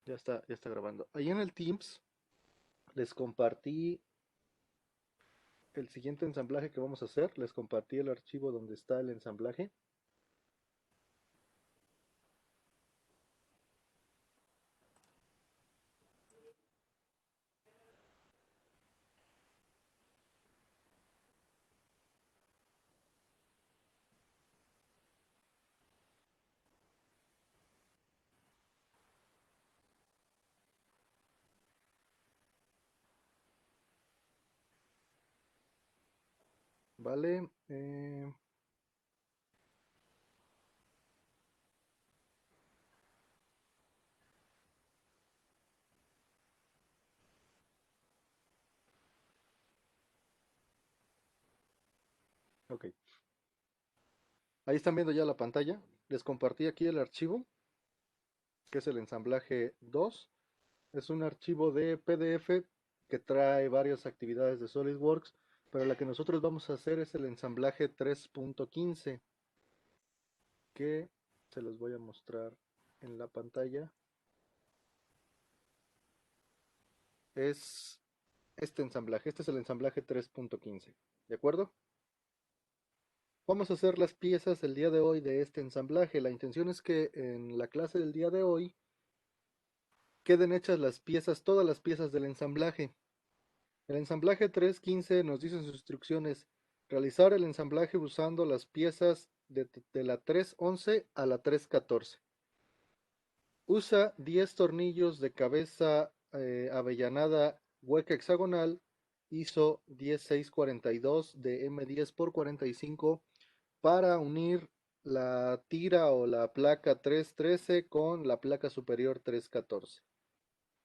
Ya está grabando. Ahí en el Teams les compartí el siguiente ensamblaje que vamos a hacer. Les compartí el archivo donde está el ensamblaje. Vale. Ok. Ahí están viendo ya la pantalla. Les compartí aquí el archivo, que es el ensamblaje 2. Es un archivo de PDF que trae varias actividades de SolidWorks, pero la que nosotros vamos a hacer es el ensamblaje 3.15, que se los voy a mostrar en la pantalla. Es este ensamblaje. Este es el ensamblaje 3.15. ¿De acuerdo? Vamos a hacer las piezas el día de hoy de este ensamblaje. La intención es que en la clase del día de hoy queden hechas las piezas, todas las piezas del ensamblaje. El ensamblaje 3.15 nos dice en sus instrucciones realizar el ensamblaje usando las piezas de la 3.11 a la 3.14. Usa 10 tornillos de cabeza avellanada hueca hexagonal ISO 10642 de M10 por 45 para unir la tira o la placa 313 con la placa superior 314.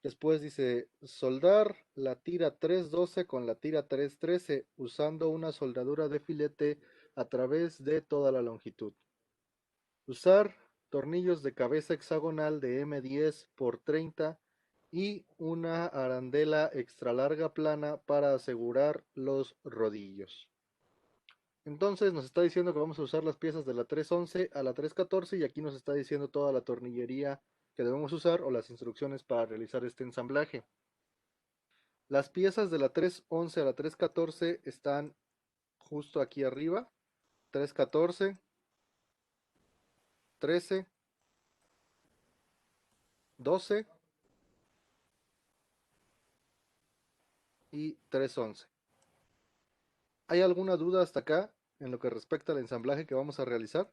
Después dice soldar la tira 312 con la tira 313 usando una soldadura de filete a través de toda la longitud. Usar tornillos de cabeza hexagonal de M10 por 30 y una arandela extra larga plana para asegurar los rodillos. Entonces nos está diciendo que vamos a usar las piezas de la 311 a la 314 y aquí nos está diciendo toda la tornillería que debemos usar o las instrucciones para realizar este ensamblaje. Las piezas de la 311 a la 314 están justo aquí arriba. 314, 13, 12 y 311. ¿Hay alguna duda hasta acá en lo que respecta al ensamblaje que vamos a realizar?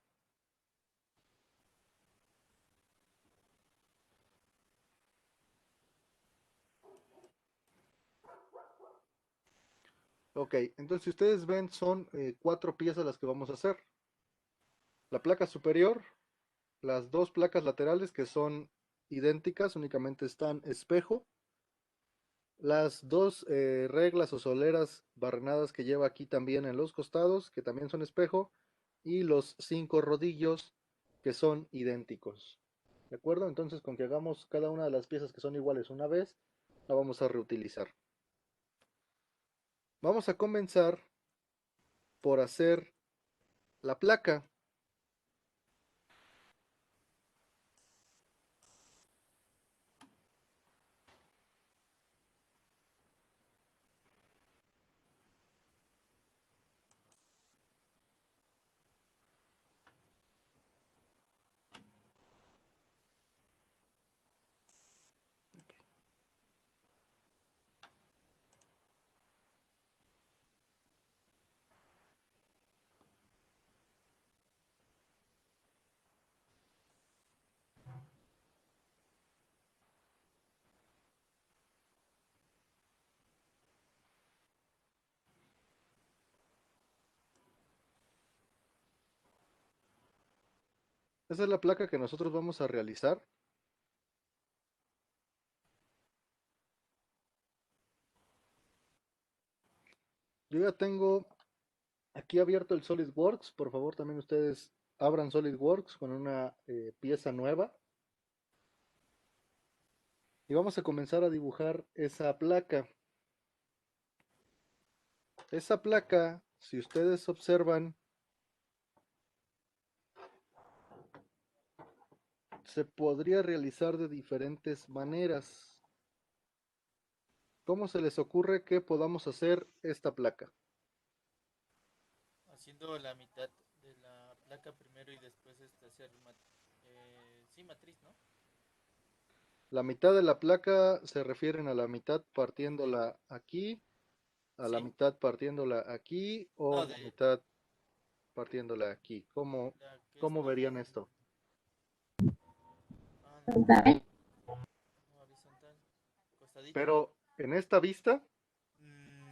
Ok, entonces si ustedes ven son 4 piezas las que vamos a hacer. La placa superior, las dos placas laterales que son idénticas, únicamente están espejo. Las dos reglas o soleras barrenadas que lleva aquí también en los costados, que también son espejo. Y los 5 rodillos que son idénticos. ¿De acuerdo? Entonces con que hagamos cada una de las piezas que son iguales una vez, la vamos a reutilizar. Vamos a comenzar por hacer la placa. Esa es la placa que nosotros vamos a realizar. Yo ya tengo aquí abierto el SolidWorks. Por favor, también ustedes abran SolidWorks con una pieza nueva. Y vamos a comenzar a dibujar esa placa. Esa placa, si ustedes observan, se podría realizar de diferentes maneras. ¿Cómo se les ocurre que podamos hacer esta placa? Haciendo la mitad de la placa primero y después hacer sí, matriz, ¿no? La mitad de la placa se refieren a la mitad partiéndola aquí, a la Sí, mitad partiéndola aquí o no, la de mitad partiéndola aquí. ¿Cómo, la que es cómo la verían de... esto? no, horizontal, costadito. Pero en esta vista,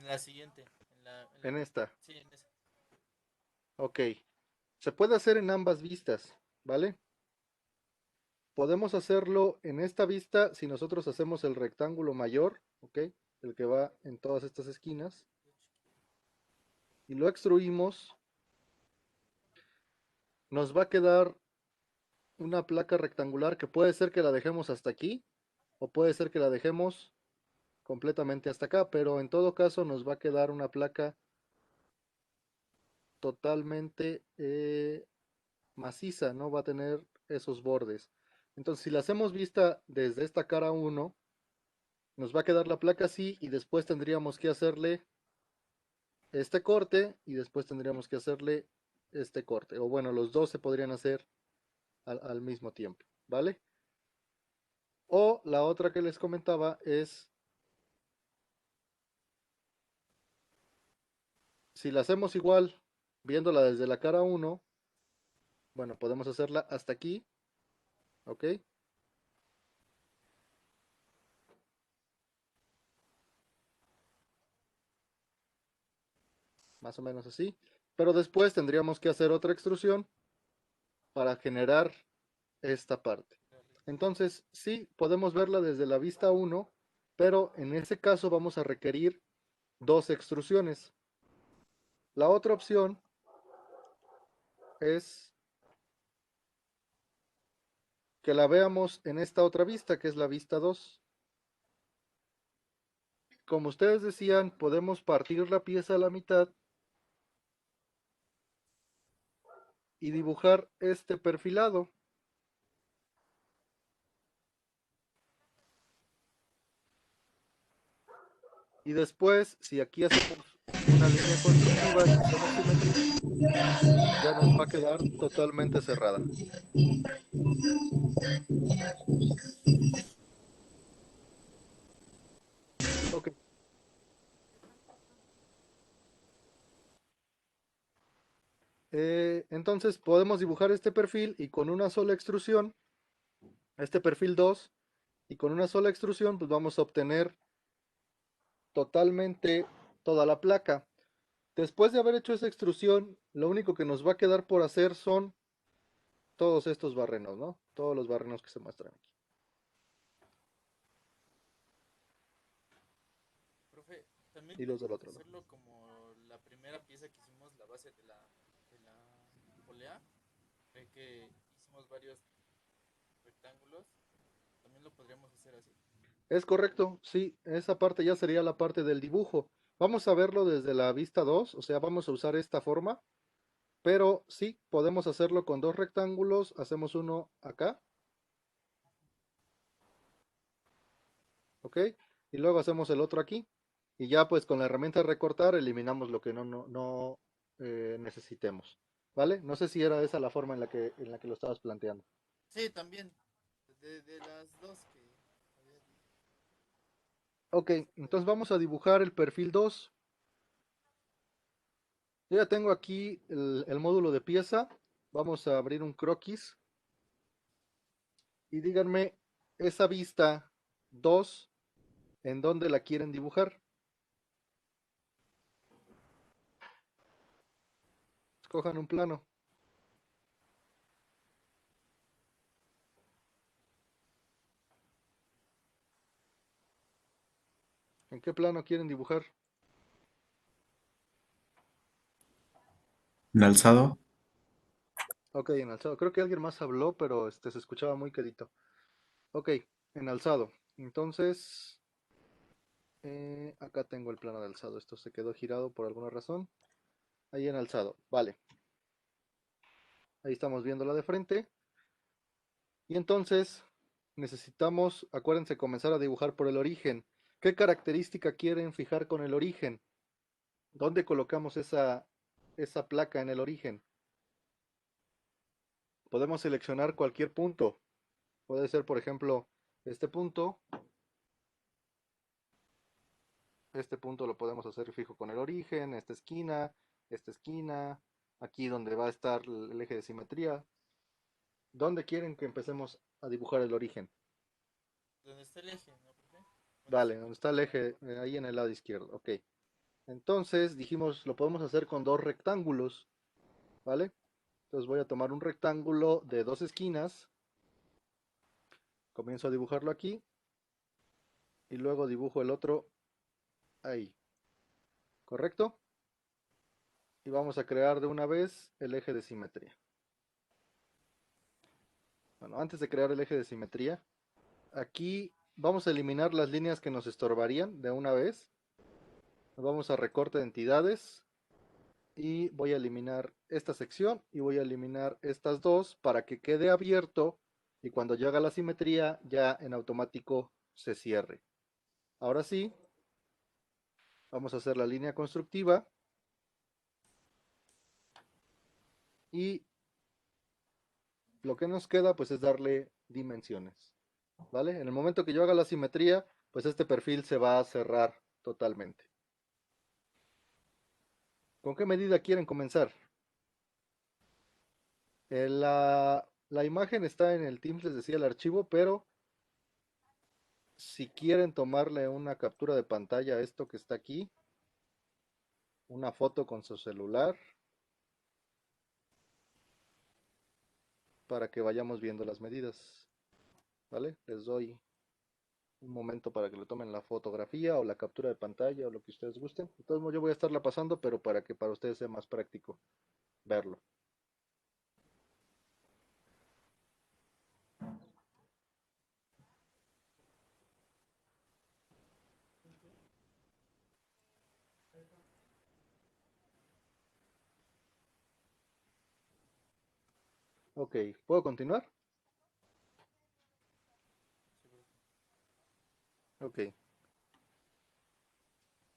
La siguiente, en la en que... esta, Sí, en esa. ok. Se puede hacer en ambas vistas, ¿vale? Podemos hacerlo en esta vista si nosotros hacemos el rectángulo mayor, ¿ok? El que va en todas estas esquinas, y lo extruimos, nos va a quedar una placa rectangular que puede ser que la dejemos hasta aquí, o puede ser que la dejemos completamente hasta acá, pero en todo caso nos va a quedar una placa totalmente maciza, no va a tener esos bordes. Entonces, si la hacemos vista desde esta cara uno, nos va a quedar la placa así y después tendríamos que hacerle este corte y después tendríamos que hacerle este corte. O bueno, los dos se podrían hacer al mismo tiempo, ¿vale? O la otra que les comentaba es, si la hacemos igual, viéndola desde la cara uno, bueno, podemos hacerla hasta aquí, ¿ok? Más o menos así. Pero después tendríamos que hacer otra extrusión para generar esta parte. Entonces, sí, podemos verla desde la vista uno, pero en ese caso vamos a requerir dos extrusiones. La otra opción es que la veamos en esta otra vista, que es la vista 2. Como ustedes decían, podemos partir la pieza a la mitad y dibujar este perfilado. Y después, si aquí hacemos una línea constructiva y hacemos simetría, ya nos va a quedar totalmente cerrada. Ok. Entonces podemos dibujar este perfil y con una sola extrusión, este perfil 2, y con una sola extrusión, pues vamos a obtener totalmente toda la placa. Después de haber hecho esa extrusión, lo único que nos va a quedar por hacer son todos estos barrenos, ¿no? Todos los barrenos que se muestran aquí. Profe, también Y los del podemos otro lado. hacerlo como la primera pieza que hicimos, la base de la polea. Ve que hicimos varios rectángulos. También lo podríamos hacer así. Es correcto, sí, esa parte ya sería la parte del dibujo. Vamos a verlo desde la vista 2, o sea, vamos a usar esta forma, pero sí, podemos hacerlo con dos rectángulos, hacemos uno acá, ¿ok? Y luego hacemos el otro aquí, y ya pues con la herramienta de recortar eliminamos lo que no necesitemos, ¿vale? No sé si era esa la forma en la que lo estabas planteando. Sí, también. De las dos que había dicho. Ok, Sí se puede. entonces vamos a dibujar el perfil 2. Yo ya tengo aquí el módulo de pieza. Vamos a abrir un croquis y díganme esa vista 2, ¿en dónde la quieren dibujar? Escojan un plano. ¿En qué plano quieren dibujar? ¿En alzado? Ok, en alzado. Creo que alguien más habló, pero se escuchaba muy quedito. Ok, en alzado. Entonces, acá tengo el plano de alzado. Esto se quedó girado por alguna razón. Ahí en alzado. Vale. Ahí estamos viendo la de frente. Y entonces necesitamos, acuérdense, comenzar a dibujar por el origen. ¿Qué característica quieren fijar con el origen? ¿Dónde colocamos esa placa en el origen? Podemos seleccionar cualquier punto. Puede ser, por ejemplo, este punto. Este punto lo podemos hacer fijo con el origen, esta esquina, aquí donde va a estar el eje de simetría. ¿Dónde quieren que empecemos a dibujar el origen? ¿Dónde está el eje, no, profe? Bueno, Vale, sí. donde está el eje, ahí en el lado izquierdo. Ok. Entonces dijimos, lo podemos hacer con dos rectángulos, ¿vale? Entonces voy a tomar un rectángulo de dos esquinas, comienzo a dibujarlo aquí y luego dibujo el otro ahí, ¿correcto? Y vamos a crear de una vez el eje de simetría. Bueno, antes de crear el eje de simetría, aquí vamos a eliminar las líneas que nos estorbarían de una vez. Vamos a recorte de entidades y voy a eliminar esta sección y voy a eliminar estas dos para que quede abierto y cuando yo haga la simetría ya en automático se cierre. Ahora sí, vamos a hacer la línea constructiva y lo que nos queda pues es darle dimensiones, ¿vale? En el momento que yo haga la simetría, pues este perfil se va a cerrar totalmente. ¿Con qué medida quieren comenzar? La imagen está en el Teams, les decía el archivo, pero si quieren tomarle una captura de pantalla a esto que está aquí, una foto con su celular, para que vayamos viendo las medidas, ¿vale? Les doy un momento para que le tomen la fotografía o la captura de pantalla o lo que ustedes gusten. De todos modos, yo voy a estarla pasando, pero para que para ustedes sea más práctico verlo. Ok, ¿puedo continuar? Sí, profe. Ok.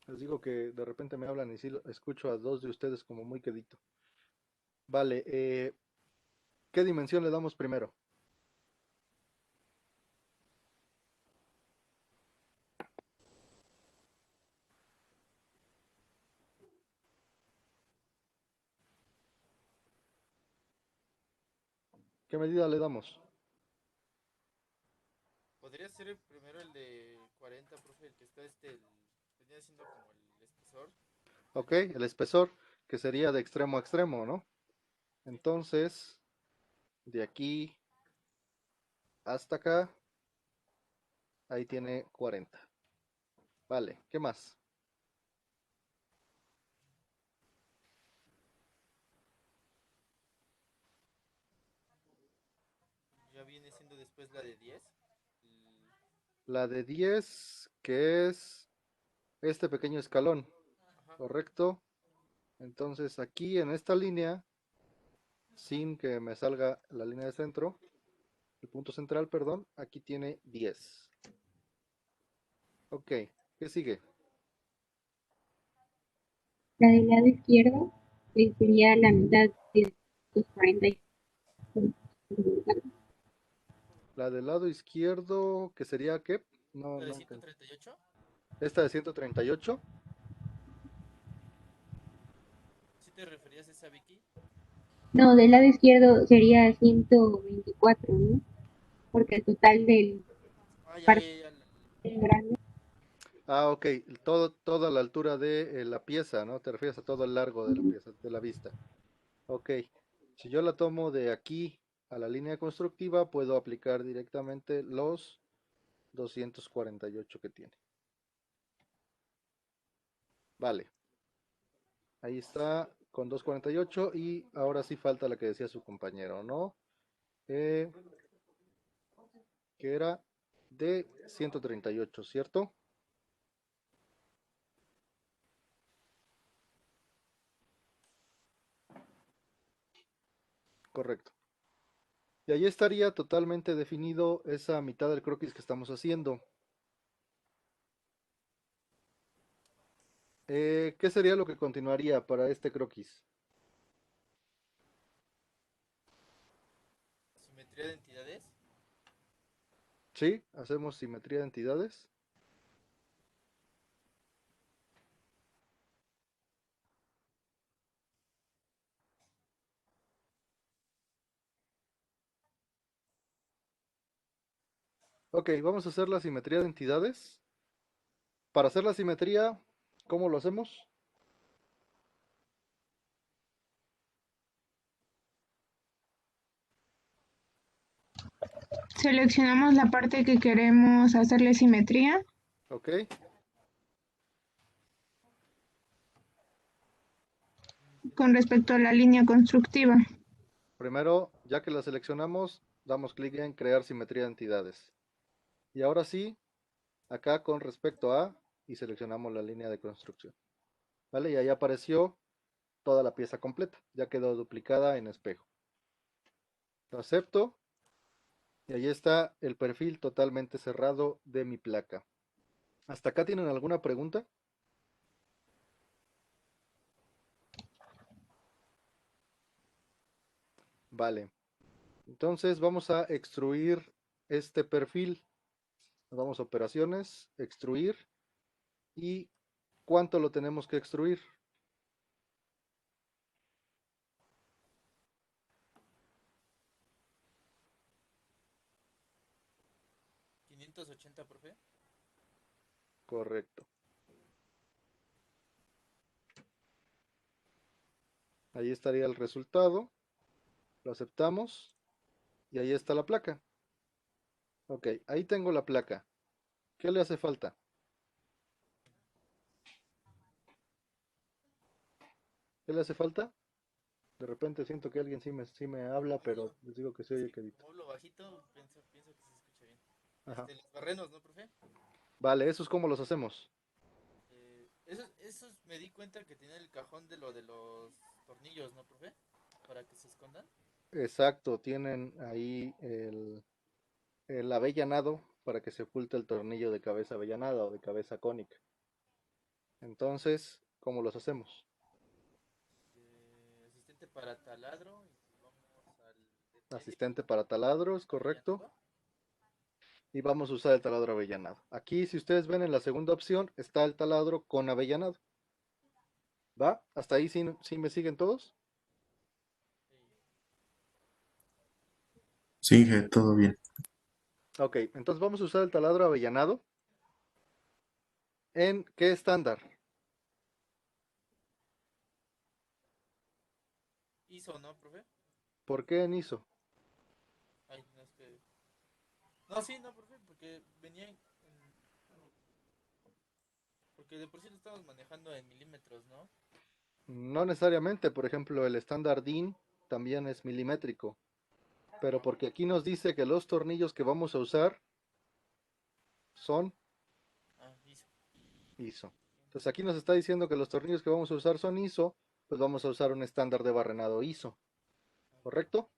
Les digo que de repente me hablan y sí escucho a dos de ustedes como muy quedito. Vale, ¿qué dimensión le damos primero? ¿Qué medida le damos? Podría ser primero el de 40, profe, el que está venía siendo como el espesor. Ok, el espesor, que sería de extremo a extremo, ¿no? Sí. Entonces, de aquí hasta acá, ahí tiene 40. Vale, ¿qué más? Ya viene siendo después la de 10. La de 10, que es este pequeño escalón, Ajá. ¿correcto? Entonces aquí en esta línea, sin que me salga la línea de centro, el punto central, perdón, aquí tiene 10. Ok, ¿qué sigue? La del lado izquierdo sería la mitad de los 40. La del lado izquierdo, que sería ¿qué? No, La de no entendí. 138. Esta de 138. ¿Sí te referías a esa, Vicky? No, del lado izquierdo sería 124, ¿no? Porque el total del Ah, ya, parte ya, ya. grande. Ah, ok, toda la altura de la pieza, ¿no? Te refieres a todo el largo de la pieza, de la vista. Ok, si yo la tomo de aquí a la línea constructiva, puedo aplicar directamente los 248 que tiene. Vale, ahí está con 248 y ahora sí falta la que decía su compañero, ¿no? Eh, que era de 138, ¿cierto? Correcto. Y ahí estaría totalmente definido esa mitad del croquis que estamos haciendo. ¿Qué sería lo que continuaría para este croquis? Simetría de entidades. ¿Sí? Hacemos simetría de entidades. Ok, vamos a hacer la simetría de entidades. Para hacer la simetría, ¿cómo lo hacemos? Seleccionamos la parte que queremos hacerle simetría Ok, con respecto a la línea constructiva. primero, ya que la seleccionamos, damos clic en crear simetría de entidades. Y ahora sí, acá con respecto a, y seleccionamos la línea de construcción. ¿Vale? Y ahí apareció toda la pieza completa. Ya quedó duplicada en espejo. Lo acepto. Y ahí está el perfil totalmente cerrado de mi placa. ¿Hasta acá tienen alguna pregunta? Vale. Entonces vamos a extruir este perfil. Nos vamos a operaciones, extruir. ¿Y cuánto lo tenemos que extruir? ¿580, profe? Correcto. Ahí estaría el resultado. Lo aceptamos. Y ahí está la placa. Ok, ahí tengo la placa. ¿Qué le hace falta? ¿Qué le hace falta? De repente siento que alguien sí me habla, Hablo pero yo. les digo que se Es oye que quedito. como hablo bajito, pienso que se escucha bien. Ajá. Los barrenos, ¿no, profe? Vale, ¿esos cómo los hacemos? Esos me di cuenta que tiene el cajón de los tornillos, ¿no, profe? Para que se escondan. Exacto, tienen ahí el avellanado para que se oculte el tornillo de cabeza avellanada o de cabeza cónica. Entonces, ¿cómo los hacemos? Asistente para taladro. Y vamos al de medio Asistente para taladros, correcto. avellanado. Y vamos a usar el taladro avellanado. Aquí, si ustedes ven en la segunda opción, está el taladro con avellanado. ¿Va? ¿Hasta ahí sí me siguen todos? Sigue, todo bien. Ok, entonces vamos a usar el taladro avellanado. ¿En qué estándar? Hizo, ¿no, profe? ¿Por qué en ISO? Ay, no es que. No, sí, no, profe, porque venía porque de por sí lo estamos manejando en milímetros, ¿no? No necesariamente, por ejemplo, el estándar DIN también es milimétrico, pero porque aquí nos dice que los tornillos que vamos a usar son Ah, hizo. ISO. Entonces aquí nos está diciendo que los tornillos que vamos a usar son ISO, pues vamos a usar un estándar de barrenado ISO, ¿correcto?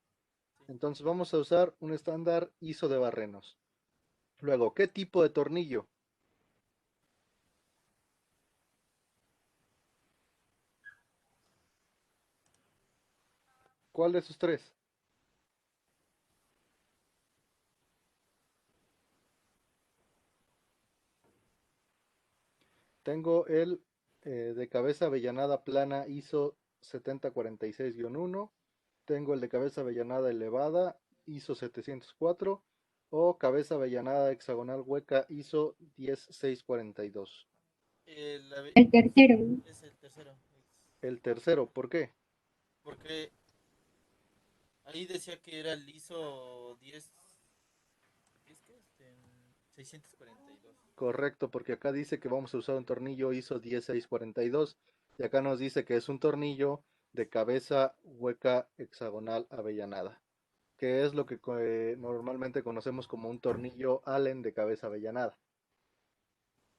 Sí. Entonces vamos a usar un estándar ISO de barrenos. Luego, ¿qué tipo de tornillo? ¿Cuál de esos tres? Tengo el de cabeza avellanada plana ISO 7046-1, tengo el de cabeza avellanada elevada ISO 704 o cabeza avellanada hexagonal hueca ISO 10642. El, El tercero, ¿no? es el tercero. El tercero, ¿por qué? Porque ahí decía que era el ISO 10. ¿Qué es que? 642. Correcto, porque acá dice que vamos a usar un tornillo ISO 10642 y acá nos dice que es un tornillo de cabeza hueca hexagonal avellanada, que es lo que normalmente conocemos como un tornillo Allen de cabeza avellanada.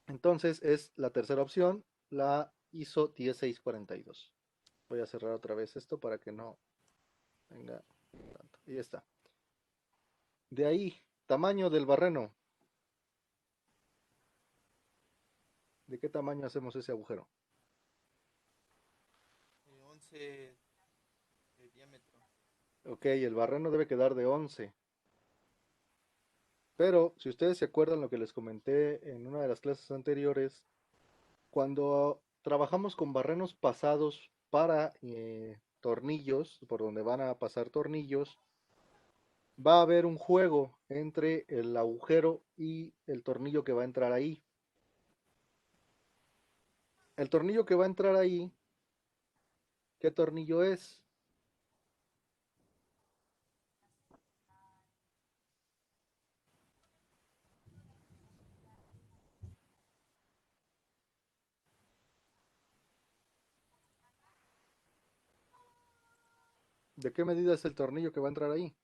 Entonces es la tercera opción, la ISO 10642. Voy a cerrar otra vez esto para que no venga tanto. Y ya está. De ahí, tamaño del barreno. ¿De qué tamaño hacemos ese agujero? 11 de diámetro. Ok, el barreno debe quedar de 11. Pero, si ustedes se acuerdan lo que les comenté en una de las clases anteriores, cuando trabajamos con barrenos pasados para tornillos, por donde van a pasar tornillos, va a haber un juego entre el agujero y el tornillo que va a entrar ahí. El tornillo que va a entrar ahí, ¿qué tornillo es? ¿De qué medida es el tornillo que va a entrar ahí?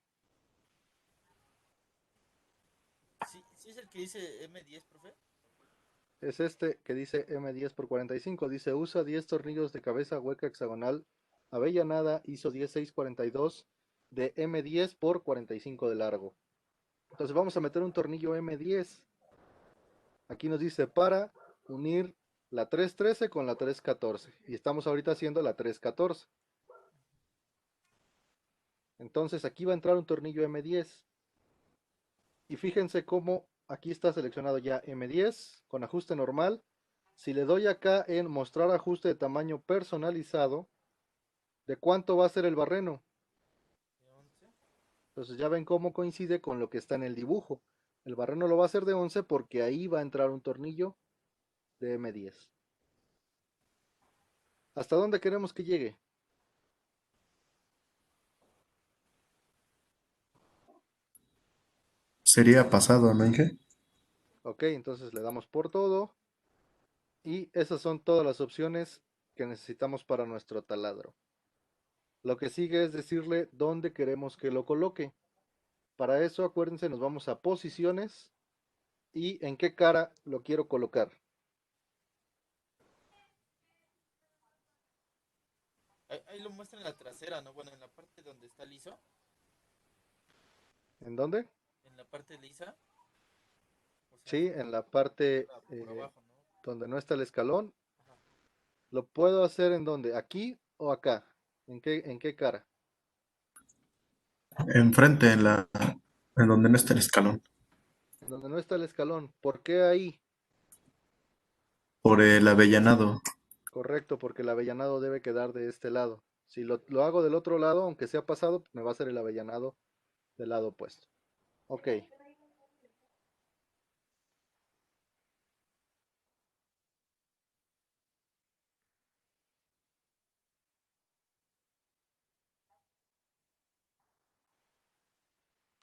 Sí, sí es el que dice M10, profe. Es este que dice M10 por 45. Dice, usa 10 tornillos de cabeza hueca hexagonal avellanada ISO 10642 de M10 por 45 de largo. Entonces vamos a meter un tornillo M10. Aquí nos dice para unir la 313 con la 314. Y estamos ahorita haciendo la 314. Entonces aquí va a entrar un tornillo M10. Y fíjense cómo aquí está seleccionado ya M10 con ajuste normal. Si le doy acá en mostrar ajuste de tamaño personalizado, ¿de cuánto va a ser el barreno? De 11. Entonces ya ven cómo coincide con lo que está en el dibujo. El barreno lo va a hacer de 11 porque ahí va a entrar un tornillo de M10. ¿Hasta dónde queremos que llegue? Sería pasado, ¿no, Inge? Ok, entonces le damos por todo. Y esas son todas las opciones que necesitamos para nuestro taladro. Lo que sigue es decirle dónde queremos que lo coloque. Para eso, acuérdense, nos vamos a posiciones y en qué cara lo quiero colocar. Ahí lo muestra en la trasera, ¿no? Bueno, en la parte donde está liso. ¿En dónde? En la parte lisa. O sea, Sí, en la parte por abajo, ¿no? donde no está el escalón. Ajá. ¿Lo puedo hacer en dónde? ¿Aquí o acá? En qué cara? Enfrente, en donde no está el escalón. En donde no está el escalón. ¿Por qué ahí? Por el avellanado. Correcto, porque el avellanado debe quedar de este lado. Si lo hago del otro lado, aunque sea pasado, me va a hacer el avellanado del lado opuesto. Ok.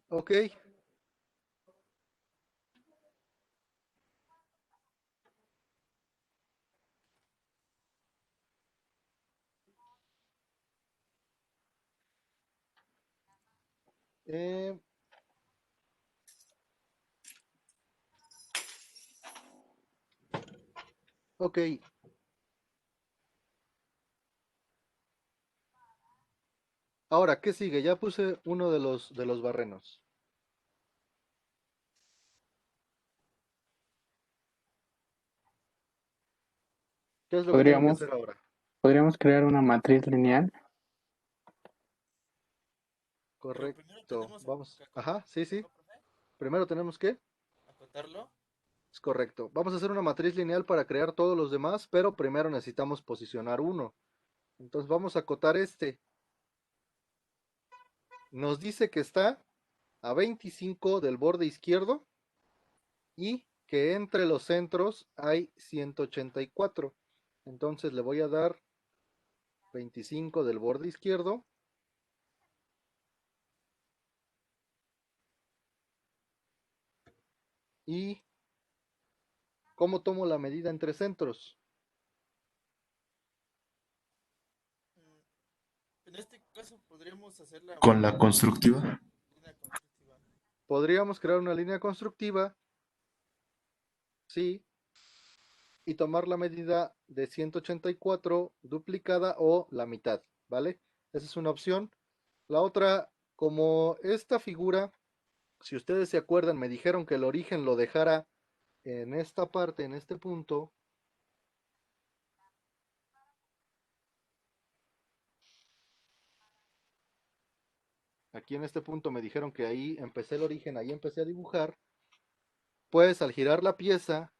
Ok. Eh, ok. Ahora, ¿qué sigue? Ya puse uno de los barrenos. ¿Qué es lo que tengo que Podríamos, hacer ahora? podríamos crear una matriz lineal. Pero primero Correcto. tenemos Vamos. que Ajá, sí, acotarlo, sí. ¿no, profe? Primero tenemos que. Acotarlo. Es correcto. Vamos a hacer una matriz lineal para crear todos los demás, pero primero necesitamos posicionar uno. Entonces vamos a acotar este. Nos dice que está a 25 del borde izquierdo y que entre los centros hay 184. Entonces le voy a dar 25 del borde izquierdo y ¿cómo tomo la medida entre centros? En este caso podríamos hacer la Con la constructiva. línea constructiva. Podríamos crear una línea constructiva, sí, y tomar la medida de 184 duplicada o la mitad, ¿vale? Esa es una opción. La otra, como esta figura Si ustedes se acuerdan, me dijeron que el origen lo dejara en esta parte, en este punto. Aquí en este punto me dijeron que ahí empecé el origen, ahí empecé a dibujar. Pues al girar la pieza,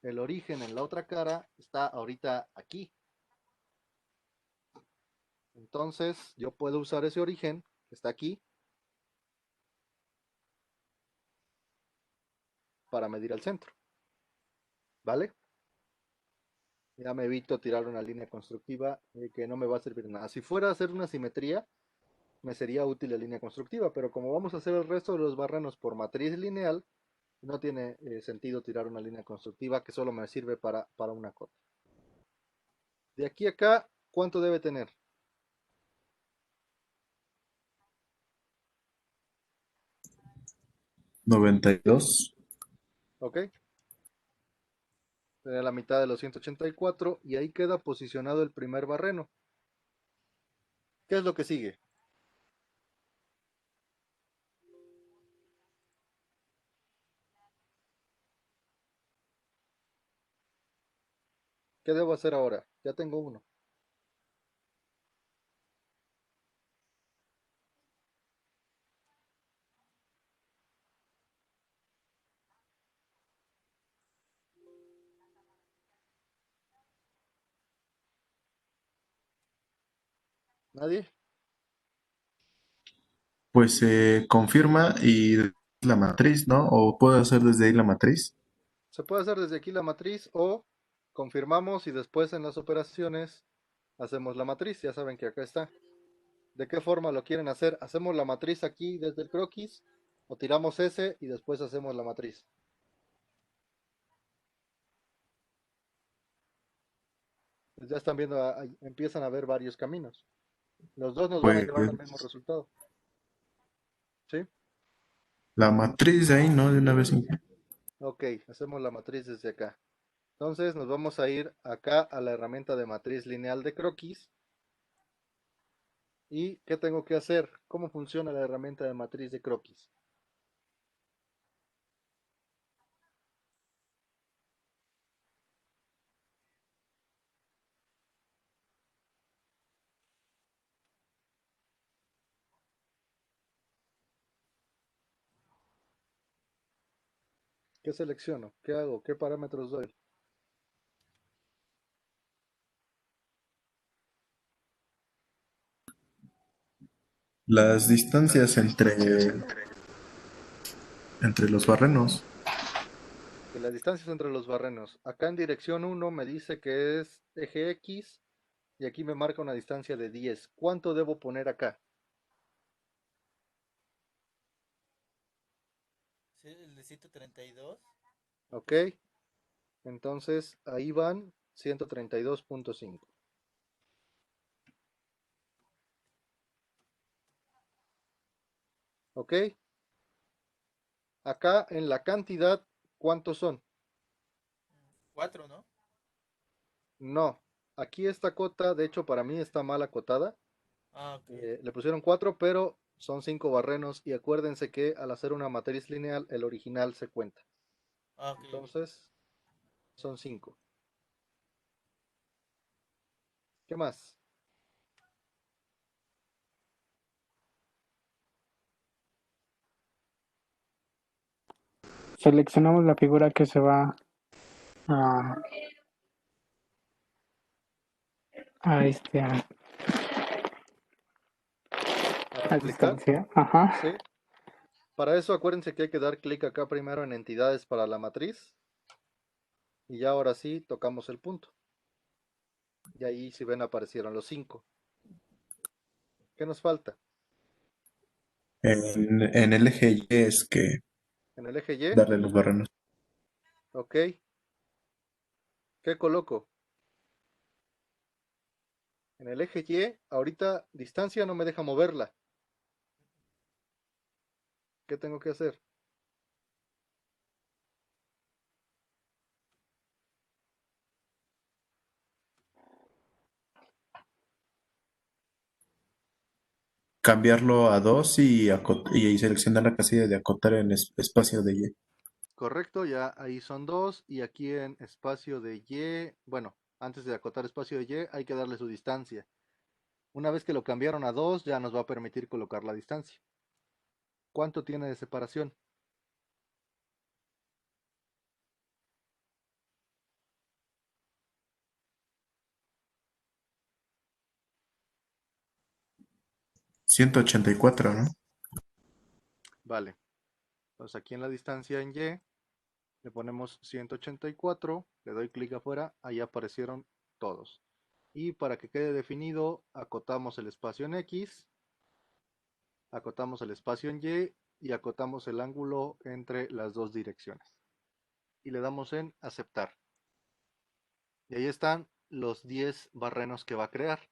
el origen en la otra cara está ahorita aquí. Entonces yo puedo usar ese origen que está aquí para medir el centro. ¿Vale? Ya me evito tirar una línea constructiva que no me va a servir de nada. Si fuera a hacer una simetría, me sería útil la línea constructiva, pero como vamos a hacer el resto de los barrenos por matriz lineal, no tiene sentido tirar una línea constructiva que solo me sirve para una cota. De aquí a acá, ¿cuánto debe tener? 92. ¿Ok? Sería la mitad de los 184 y ahí queda posicionado el primer barreno. ¿Qué es lo que sigue? ¿Qué debo hacer ahora? Ya tengo uno. ¿Nadie? Pues se confirma y la matriz, ¿no? O puedo hacer desde ahí la matriz. Se puede hacer desde aquí la matriz o confirmamos y después en las operaciones hacemos la matriz. Ya saben que acá está. ¿De qué forma lo quieren hacer? ¿Hacemos la matriz aquí desde el croquis o tiramos ese y después hacemos la matriz? Pues ya están viendo, empiezan a ver varios caminos. Los dos nos van a Pues llevar al mismo resultado. ¿Sí? la matriz de ahí, ¿no? De una vez. Ok, hacemos la matriz desde acá. Entonces nos vamos a ir acá a la herramienta de matriz lineal de croquis. ¿Y qué tengo que hacer? ¿Cómo funciona la herramienta de matriz de croquis? ¿Qué selecciono? ¿Qué hago? ¿Qué parámetros doy? Las distancias entre los barrenos. Que las distancias entre los barrenos. Acá en dirección 1 me dice que es eje X y aquí me marca una distancia de 10. ¿Cuánto debo poner acá? Sí, el de 132. ¿Ok? Entonces ahí van 132.5. ¿Ok? Acá en la cantidad, ¿cuántos son? 4, ¿no? No. Aquí esta cota, de hecho para mí está mal acotada. Ah, ok. Le pusieron 4, pero son 5 barrenos y acuérdense que al hacer una matriz lineal, el original se cuenta. Ah, ok, ok. Entonces, son 5. ¿Qué más? Seleccionamos la figura que se va a, a ¿A a replicar? distancia. Ajá. Sí. Para eso acuérdense que hay que dar clic acá primero en entidades para la matriz. Y ya ahora sí tocamos el punto. Y ahí si ven aparecieron los 5. ¿Qué nos falta? En el eje Y es que En el eje Y, darle los barrenos. ok. ¿Qué coloco? En el eje Y, ahorita distancia no me deja moverla. ¿Qué tengo que hacer? cambiarlo a 2 y seleccionar la casilla de acotar en espacio de Y. Correcto, ya ahí son 2 y aquí en espacio de Y, bueno, antes de acotar espacio de Y hay que darle su distancia. Una vez que lo cambiaron a 2 ya nos va a permitir colocar la distancia. ¿Cuánto tiene de separación? $184, ¿no? Vale, entonces aquí en la distancia en Y le ponemos 184, le doy clic afuera, ahí aparecieron todos. Y para que quede definido, acotamos el espacio en X, acotamos el espacio en Y y acotamos el ángulo entre las dos direcciones. Y le damos en aceptar. Y ahí están los 10 barrenos que va a crear.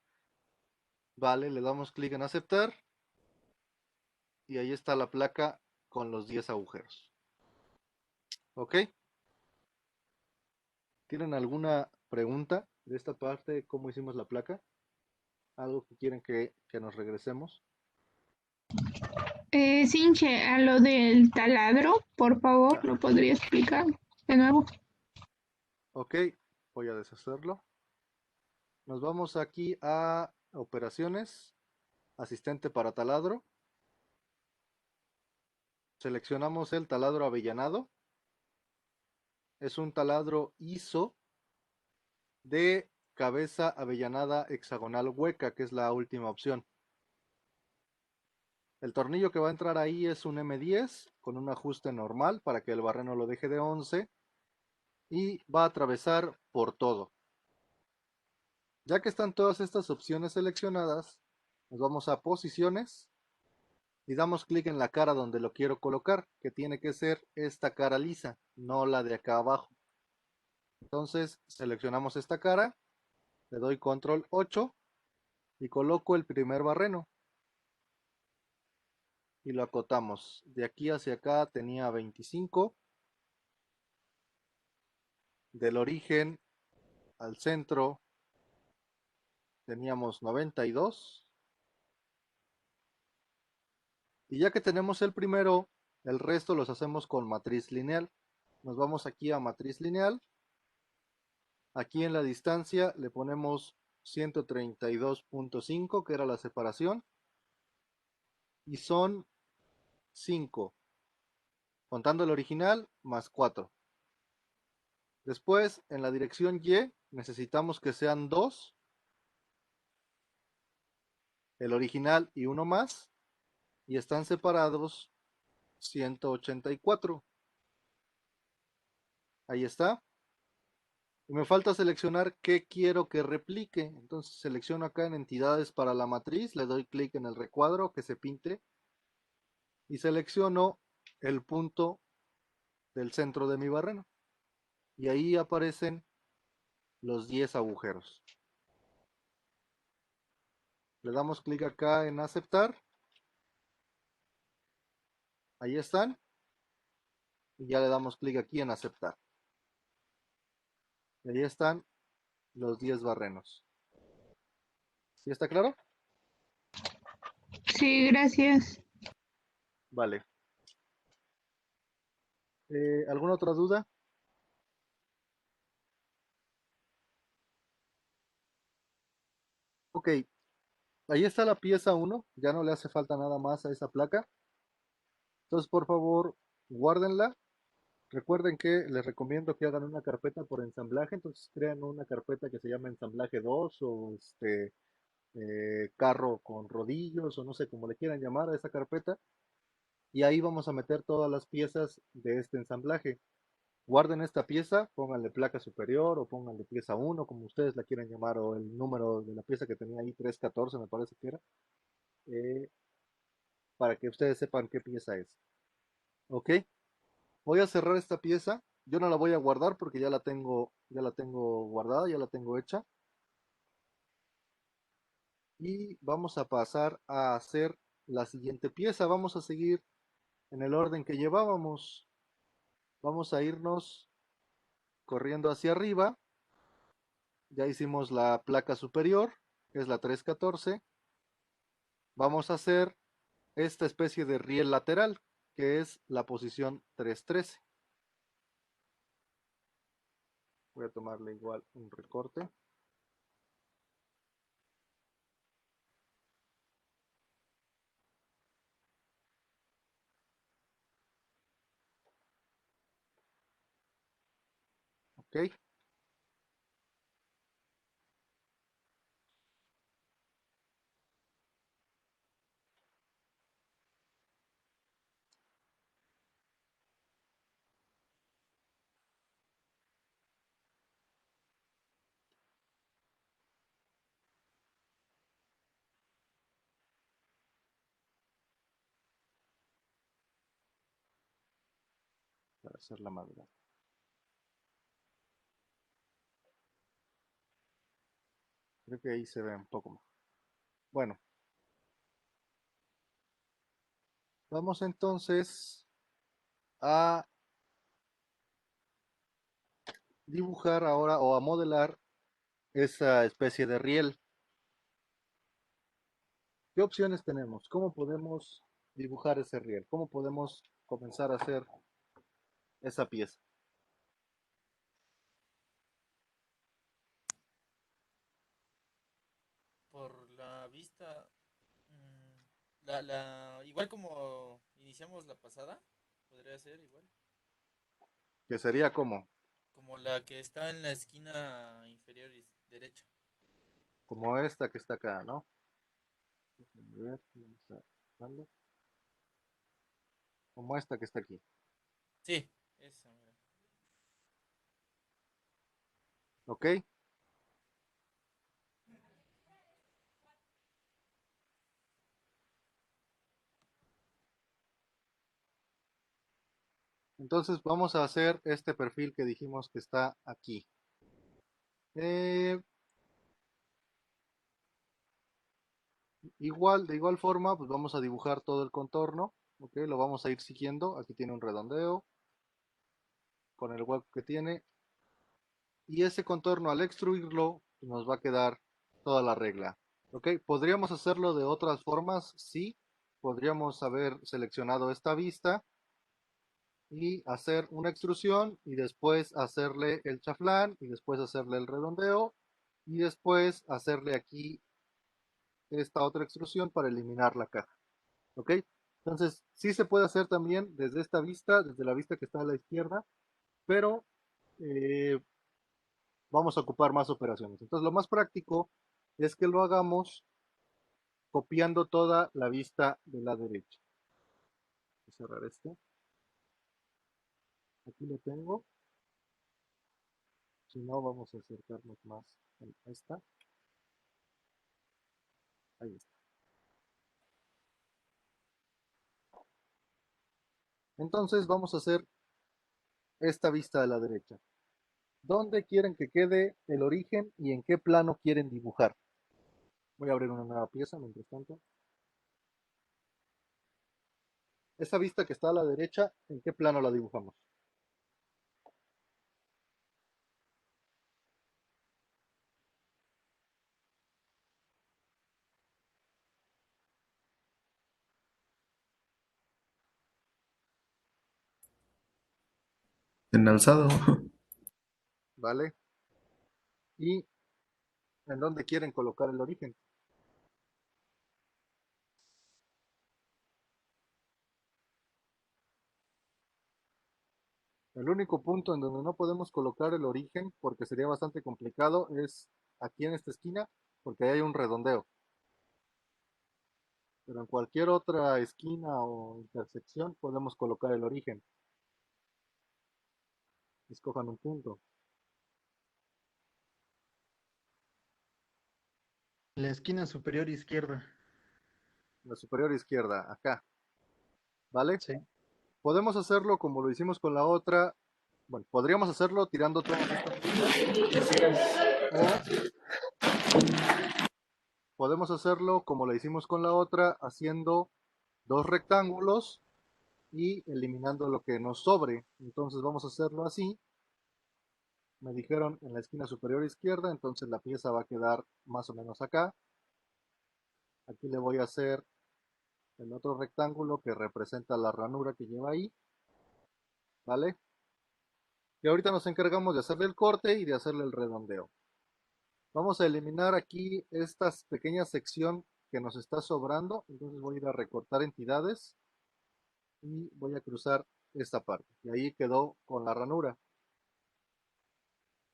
Vale, le damos clic en aceptar. Y ahí está la placa con los 10 agujeros. ¿Ok? ¿Tienen alguna pregunta de esta parte? ¿Cómo hicimos la placa? ¿Algo que quieren que nos regresemos? Sinche, a lo del taladro, por favor, ¿lo podría explicar de nuevo? Ok, voy a deshacerlo. Nos vamos aquí a operaciones, asistente para taladro. Seleccionamos el taladro avellanado. Es un taladro ISO de cabeza avellanada hexagonal hueca, que es la última opción. El tornillo que va a entrar ahí es un M10 con un ajuste normal para que el barreno lo deje de 11 y va a atravesar por todo. Ya que están todas estas opciones seleccionadas, nos vamos a posiciones y damos clic en la cara donde lo quiero colocar, que tiene que ser esta cara lisa, no la de acá abajo. Entonces seleccionamos esta cara, le doy control 8 y coloco el primer barreno y lo acotamos. De aquí hacia acá tenía 25, del origen al centro teníamos 92. Y ya que tenemos el primero, el resto los hacemos con matriz lineal. Nos vamos aquí a matriz lineal. Aquí en la distancia le ponemos 132.5, que era la separación. Y son 5, contando el original, más 4. Después, en la dirección Y, necesitamos que sean 2, el original y uno más. Y están separados 184. Ahí está. Y me falta seleccionar qué quiero que replique. Entonces selecciono acá en entidades para la matriz, le doy clic en el recuadro que se pinte y selecciono el punto del centro de mi barreno. Y ahí aparecen los 10 agujeros. Le damos clic acá en aceptar. Ahí están. Y ya le damos clic aquí en aceptar. Y ahí están los 10 barrenos. ¿Sí está claro? Sí, gracias. Vale. ¿Alguna otra duda? Ok. Ahí está la pieza 1. Ya no le hace falta nada más a esa placa. Entonces, por favor, guárdenla. Recuerden que les recomiendo que hagan una carpeta por ensamblaje. Entonces, crean una carpeta que se llama ensamblaje 2 o carro con rodillos o no sé cómo le quieran llamar a esa carpeta. Y ahí vamos a meter todas las piezas de este ensamblaje. Guarden esta pieza, pónganle placa superior o pónganle pieza 1, como ustedes la quieran llamar, o el número de la pieza que tenía ahí, 314 me parece que era, eh, para que ustedes sepan qué pieza es. ¿Ok? Voy a cerrar esta pieza. Yo no la voy a guardar porque ya la tengo guardada, ya la tengo hecha. Y vamos a pasar a hacer la siguiente pieza. Vamos a seguir en el orden que llevábamos. Vamos a irnos corriendo hacia arriba. Ya hicimos la placa superior, que es la 314. vamos a hacer esta especie de riel lateral, que es la posición 313. Voy a tomarle igual un recorte. Ok. Para hacer la madera. Creo que ahí se ve un poco más. Bueno, vamos entonces a dibujar ahora o a modelar esa especie de riel. ¿Qué opciones tenemos? ¿Cómo podemos dibujar ese riel? ¿Cómo podemos comenzar a hacer esa pieza? Por la vista, igual como iniciamos la pasada, podría ser igual. Que sería Como la que está en la esquina inferior derecha. como esta que está acá, ¿no? A ver, vamos a darle. Como esta que está aquí. Sí, esa, mira. ¿Ok? Entonces vamos a hacer este perfil que dijimos que está aquí. Eh, de igual forma, pues vamos a dibujar todo el contorno. ¿Ok? Lo vamos a ir siguiendo. Aquí tiene un redondeo con el hueco que tiene. Y ese contorno al extruirlo nos va a quedar toda la regla. ¿Ok? ¿Podríamos hacerlo de otras formas? Sí. Podríamos haber seleccionado esta vista y hacer una extrusión y después hacerle el chaflán y después hacerle el redondeo y después hacerle aquí esta otra extrusión para eliminar la caja. ¿Ok? Entonces, sí se puede hacer también desde esta vista, desde la vista que está a la izquierda, pero eh, vamos a ocupar más operaciones. Entonces, lo más práctico es que lo hagamos copiando toda la vista de la derecha. Voy a cerrar este. Aquí lo tengo. Si no, vamos a acercarnos más a esta. Ahí está. Entonces, vamos a hacer esta vista de la derecha. ¿Dónde quieren que quede el origen y en qué plano quieren dibujar? Voy a abrir una nueva pieza mientras tanto. Esa vista que está a la derecha, ¿en qué plano la dibujamos? En alzado. ¿Vale? ¿Y en dónde quieren colocar el origen? El único punto en donde no podemos colocar el origen, porque sería bastante complicado, es aquí en esta esquina, porque ahí hay un redondeo. Pero en cualquier otra esquina o intersección podemos colocar el origen. Escojan un punto. La esquina superior izquierda. La superior izquierda, acá. ¿Vale? Sí. Podemos hacerlo como lo hicimos con la otra. Bueno, podríamos hacerlo tirando todas estas líneas. O podemos hacerlo como lo hicimos con la otra, haciendo dos rectángulos y eliminando lo que nos sobre. Entonces vamos a hacerlo así. Me dijeron en la esquina superior izquierda, entonces la pieza va a quedar más o menos acá. Aquí le voy a hacer el otro rectángulo que representa la ranura que lleva ahí, ¿vale? Y ahorita nos encargamos de hacerle el corte y de hacerle el redondeo. Vamos a eliminar aquí esta pequeña sección que nos está sobrando, entonces voy a ir a recortar entidades y voy a cruzar esta parte. Y ahí quedó con la ranura.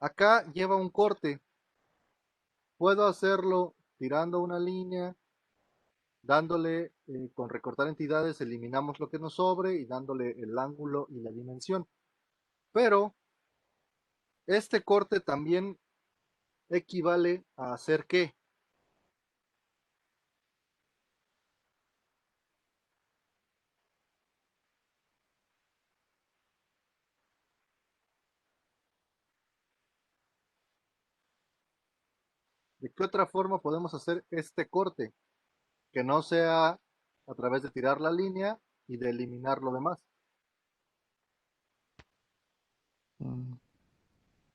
Acá lleva un corte. Puedo hacerlo tirando una línea, dándole con recortar entidades, eliminamos lo que nos sobre y dándole el ángulo y la dimensión. Pero este corte también equivale a hacer ¿qué? ¿De qué otra forma podemos hacer este corte? Que no sea a través de tirar la línea y de eliminar lo demás. Mm,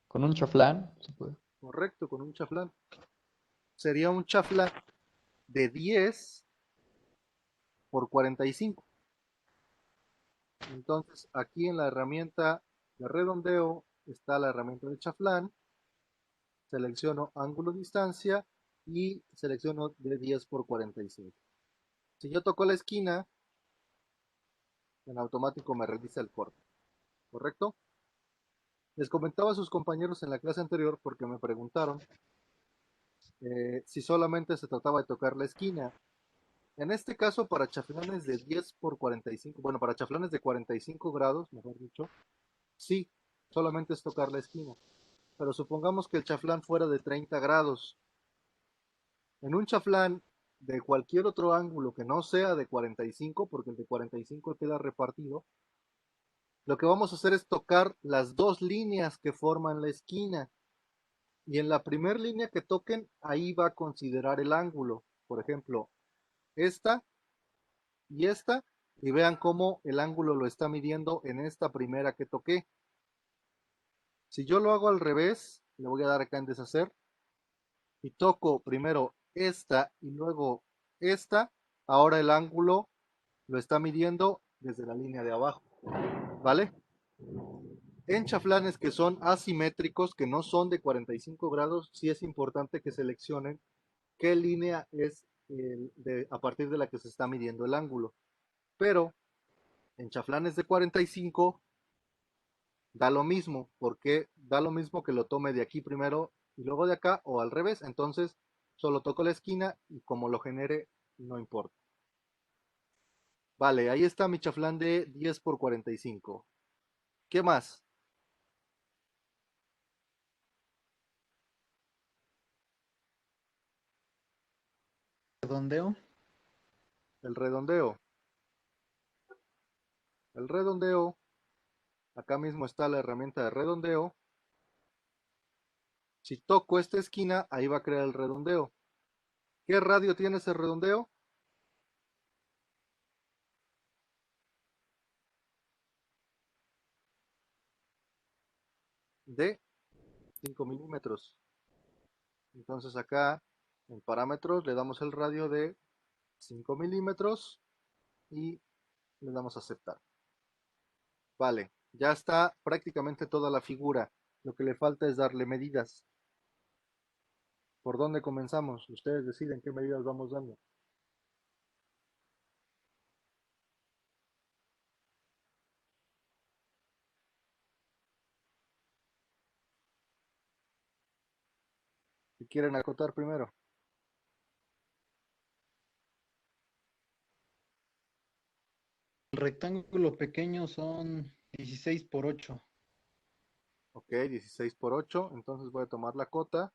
Con un chaflán se puede. Correcto, con un chaflán. Sería un chaflán de 10 por 45. Entonces aquí en la herramienta de redondeo está la herramienta de chaflán. Selecciono ángulo distancia y selecciono de 10 por 45. Si yo toco la esquina, en automático me realiza el corte. ¿Correcto? Les comentaba a sus compañeros en la clase anterior porque me preguntaron si solamente se trataba de tocar la esquina. En este caso, para chaflanes de 10 por 45, bueno, para chaflanes de 45 grados, mejor dicho, sí, solamente es tocar la esquina. Pero supongamos que el chaflán fuera de 30 grados. En un chaflán de cualquier otro ángulo que no sea de 45, porque el de 45 queda repartido, lo que vamos a hacer es tocar las dos líneas que forman la esquina. Y en la primera línea que toquen, ahí va a considerar el ángulo. Por ejemplo, esta y esta. Y vean cómo el ángulo lo está midiendo en esta primera que toqué. Si yo lo hago al revés, le voy a dar acá en deshacer. Y toco primero esta y luego esta. Ahora el ángulo lo está midiendo desde la línea de abajo. ¿Vale? En chaflanes que son asimétricos, que no son de 45 grados, sí es importante que seleccionen qué línea es a partir de la que se está midiendo el ángulo. Pero en chaflanes de 45 da lo mismo, porque da lo mismo que lo tome de aquí primero y luego de acá o al revés. Entonces solo toco la esquina y como lo genere no importa. Vale, ahí está mi chaflán de 10 por 45. ¿Qué más? Redondeo. El redondeo. El redondeo. Acá mismo está la herramienta de redondeo. Si toco esta esquina, ahí va a crear el redondeo. ¿Qué radio tiene ese redondeo? De 5 milímetros. Entonces acá en parámetros le damos el radio de 5 milímetros y le damos a aceptar. Vale, ya está prácticamente toda la figura. Lo que le falta es darle medidas. ¿Por dónde comenzamos? Ustedes deciden qué medidas vamos dando. Si quieren acotar primero. El rectángulo pequeño son 16 por 8. Ok, 16 por 8. Entonces voy a tomar la cota.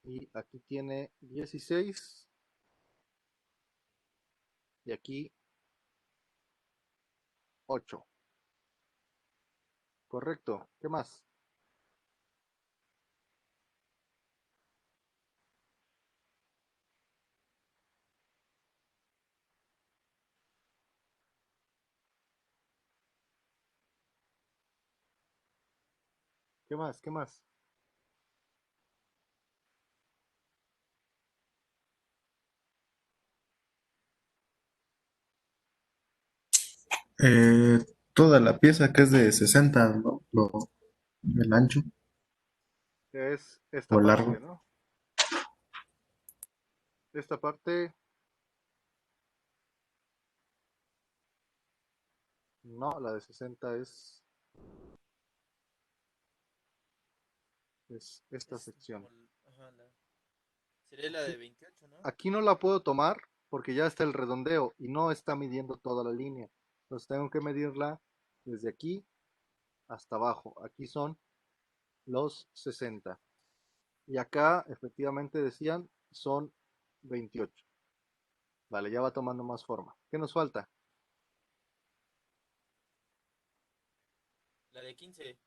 Y aquí tiene 16. Y aquí 8. Correcto. ¿Qué más? ¿Qué más? ¿Qué más? Eh, Toda la pieza que es de 60, ¿no? El ancho Que es esta o el largo. parte, ¿no? Esta parte, no, la de 60 es esta Es sección. como ajá, sería la de 28, ¿no? Aquí no la puedo tomar porque ya está el redondeo y no está midiendo toda la línea. Entonces tengo que medirla desde aquí hasta abajo. Aquí son los 60. Y acá efectivamente decían son 28. Vale, ya va tomando más forma. ¿Qué nos falta? La de 15,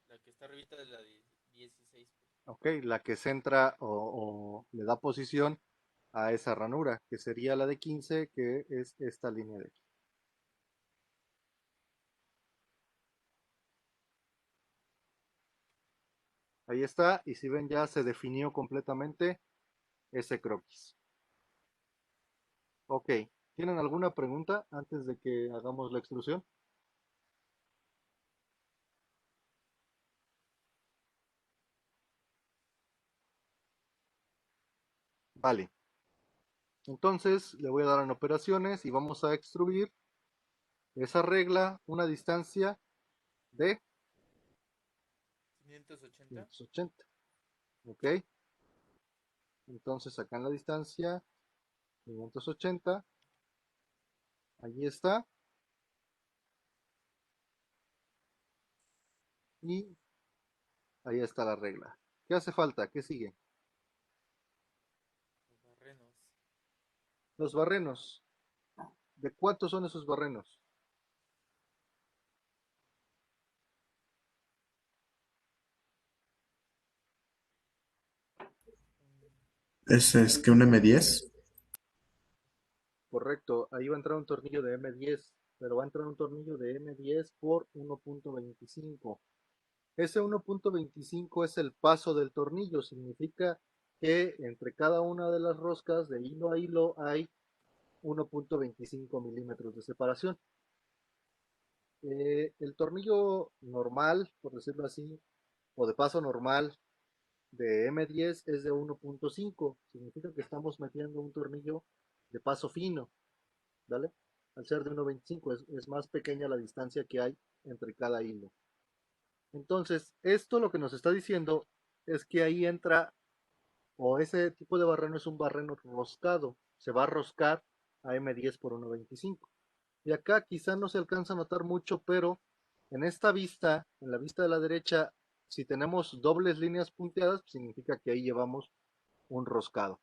la que está arribita de la de 16. Ok, la que centra o le da posición a esa ranura, que sería la de 15, que es esta línea de aquí. Ahí está, y si ven ya se definió completamente ese croquis. Ok, ¿tienen alguna pregunta antes de que hagamos la extrusión? Vale, entonces le voy a dar en operaciones y vamos a extruir esa regla una distancia de 580. 580. Ok, entonces acá en la distancia 580, allí está, y ahí está la regla. ¿Qué hace falta? ¿Qué sigue? Los barrenos. Los barrenos. ¿De cuántos son esos barrenos? Ese es que un M10. Correcto, ahí va a entrar un tornillo de M10, pero va a entrar un tornillo de M10 por 1.25. Ese 1.25 es el paso del tornillo, significa que entre cada una de las roscas de hilo a hilo hay 1.25 milímetros de separación. El tornillo normal, por decirlo así, o de paso normal de M10 es de 1.5, significa que estamos metiendo un tornillo de paso fino, ¿vale? Al ser de 1.25 es más pequeña la distancia que hay entre cada hilo. Entonces, esto lo que nos está diciendo es que ahí entra, o ese tipo de barreno es un barreno roscado, se va a roscar a M10 por 1.25. Y acá quizá no se alcanza a notar mucho, pero en esta vista, en la vista de la derecha, si tenemos dobles líneas punteadas, pues significa que ahí llevamos un roscado.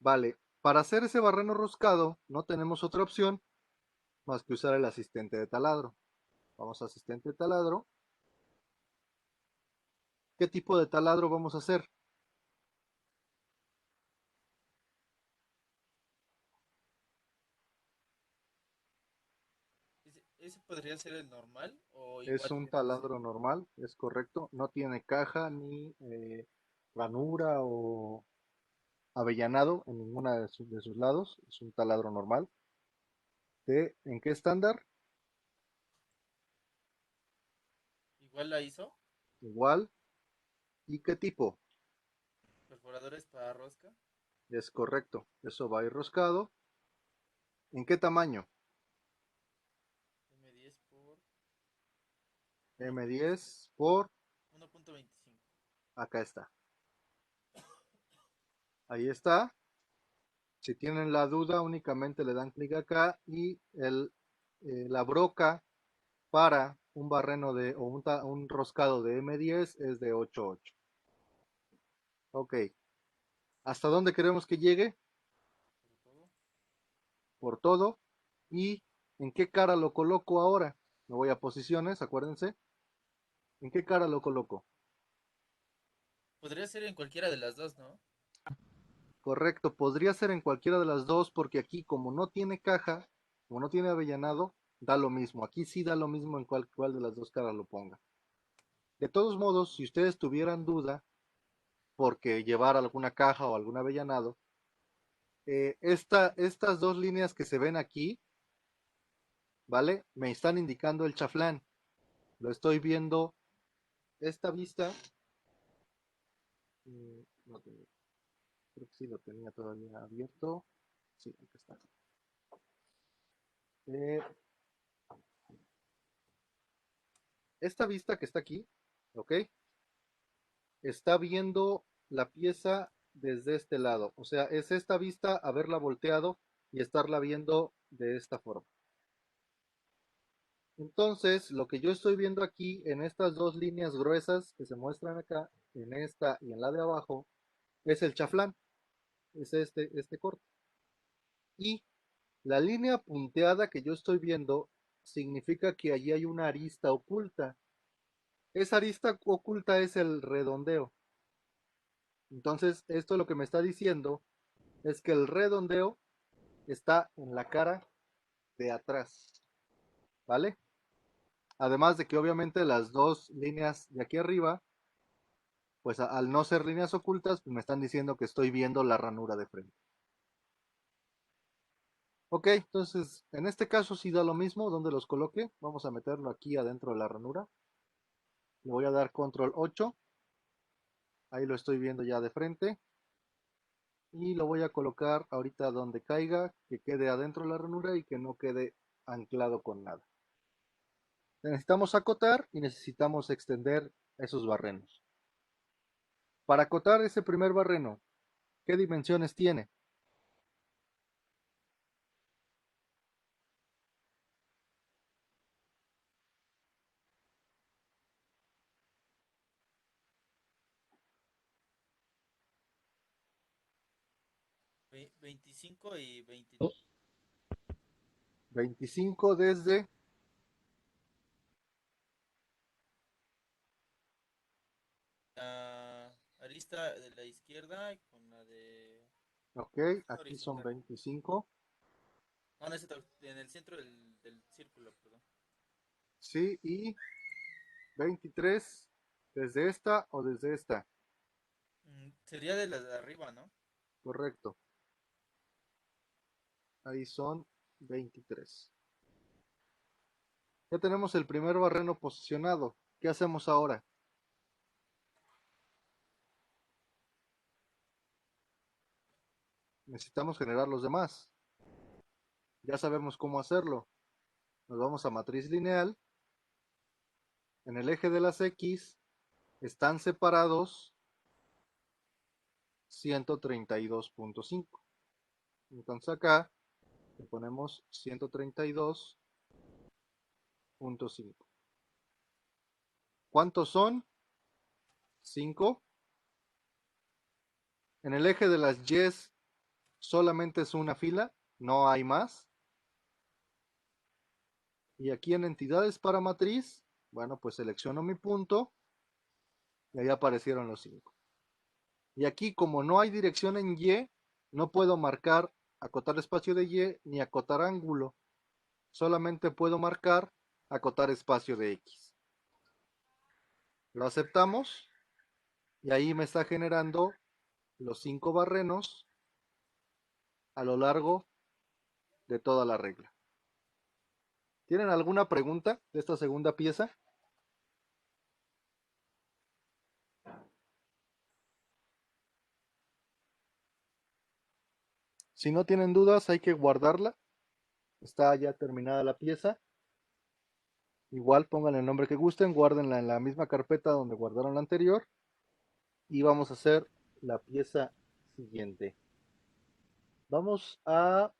Vale, para hacer ese barreno roscado no tenemos otra opción más que usar el asistente de taladro. Vamos a asistente de taladro. ¿Qué tipo de taladro vamos a hacer? ¿Ese podría ser el normal o Es igual un tiene que ser? taladro normal, es correcto. No tiene caja ni ranura o avellanado en ninguna de sus lados. Es un taladro normal. ¿En qué estándar? Igual la hizo. Igual. ¿Y qué tipo? Perforadores para rosca. Es correcto. Eso va a ir roscado. ¿En qué tamaño? M10 por M10 por... 1.25. Acá está. Ahí está. Si tienen la duda, únicamente le dan clic acá y la broca para un barreno o un roscado de M10 es de 8.8. Ok. ¿Hasta dónde queremos que llegue? Por todo. Por todo. ¿Y en qué cara lo coloco ahora? Me voy a posiciones, acuérdense. ¿En qué cara lo coloco? Podría ser en cualquiera de las dos, ¿no? Correcto, podría ser en cualquiera de las dos porque aquí como no tiene caja, como no tiene avellanado, da lo mismo. Aquí sí da lo mismo en cuál de las dos caras lo ponga. De todos modos, si ustedes tuvieran duda porque llevar alguna caja o algún avellanado, estas dos líneas que se ven aquí ¿vale? Me están indicando el chaflán. Lo estoy viendo. Esta vista. No tenía, creo que sí lo tenía todavía abierto. Sí, aquí está. Eh, esta vista que está aquí, ¿ok? Está viendo la pieza desde este lado. O sea, es esta vista haberla volteado y estarla viendo de esta forma. Entonces, lo que yo estoy viendo aquí en estas dos líneas gruesas que se muestran acá, en esta y en la de abajo, es el chaflán, es este corte. Y la línea punteada que yo estoy viendo significa que allí hay una arista oculta. Esa arista oculta es el redondeo. Entonces, esto lo que me está diciendo es que el redondeo está en la cara de atrás, ¿vale? Además de que obviamente las dos líneas de aquí arriba, pues al no ser líneas ocultas, pues me están diciendo que estoy viendo la ranura de frente. Ok, entonces en este caso sí da lo mismo donde los coloque. Vamos a meterlo aquí adentro de la ranura. Le voy a dar control 8. Ahí lo estoy viendo ya de frente. Y lo voy a colocar ahorita donde caiga, que quede adentro de la ranura y que no quede anclado con nada. Necesitamos acotar y necesitamos extender esos barrenos. Para acotar ese primer barreno, ¿qué dimensiones tiene? Ve- 25 y 22. 25 desde, La arista de la izquierda con la de ok, aquí son horizontal. 25, No, no es cierto, en el centro del círculo, perdón. sí, y 23 desde esta o desde esta, Sería de la de arriba, ¿no? correcto, ahí son 23. Ya tenemos el primer barreno posicionado. ¿Qué hacemos ahora? Necesitamos generar los demás. Ya sabemos cómo hacerlo. Nos vamos a matriz lineal. En el eje de las X están separados 132.5. Entonces acá le ponemos 132.5. ¿Cuántos son? 5. En el eje de las Y solamente es una fila, no hay más. Y aquí en entidades para matriz, bueno, pues selecciono mi punto y ahí aparecieron los 5. Y aquí como no hay dirección en Y, no puedo marcar acotar espacio de Y ni acotar ángulo. Solamente puedo marcar acotar espacio de X. Lo aceptamos y ahí me está generando los 5 barrenos a lo largo de toda la regla. ¿Tienen alguna pregunta de esta segunda pieza? Si no tienen dudas, hay que guardarla. Está ya terminada la pieza. Igual pongan el nombre que gusten, guárdenla en la misma carpeta donde guardaron la anterior. Y vamos a hacer la pieza siguiente. Vamos a...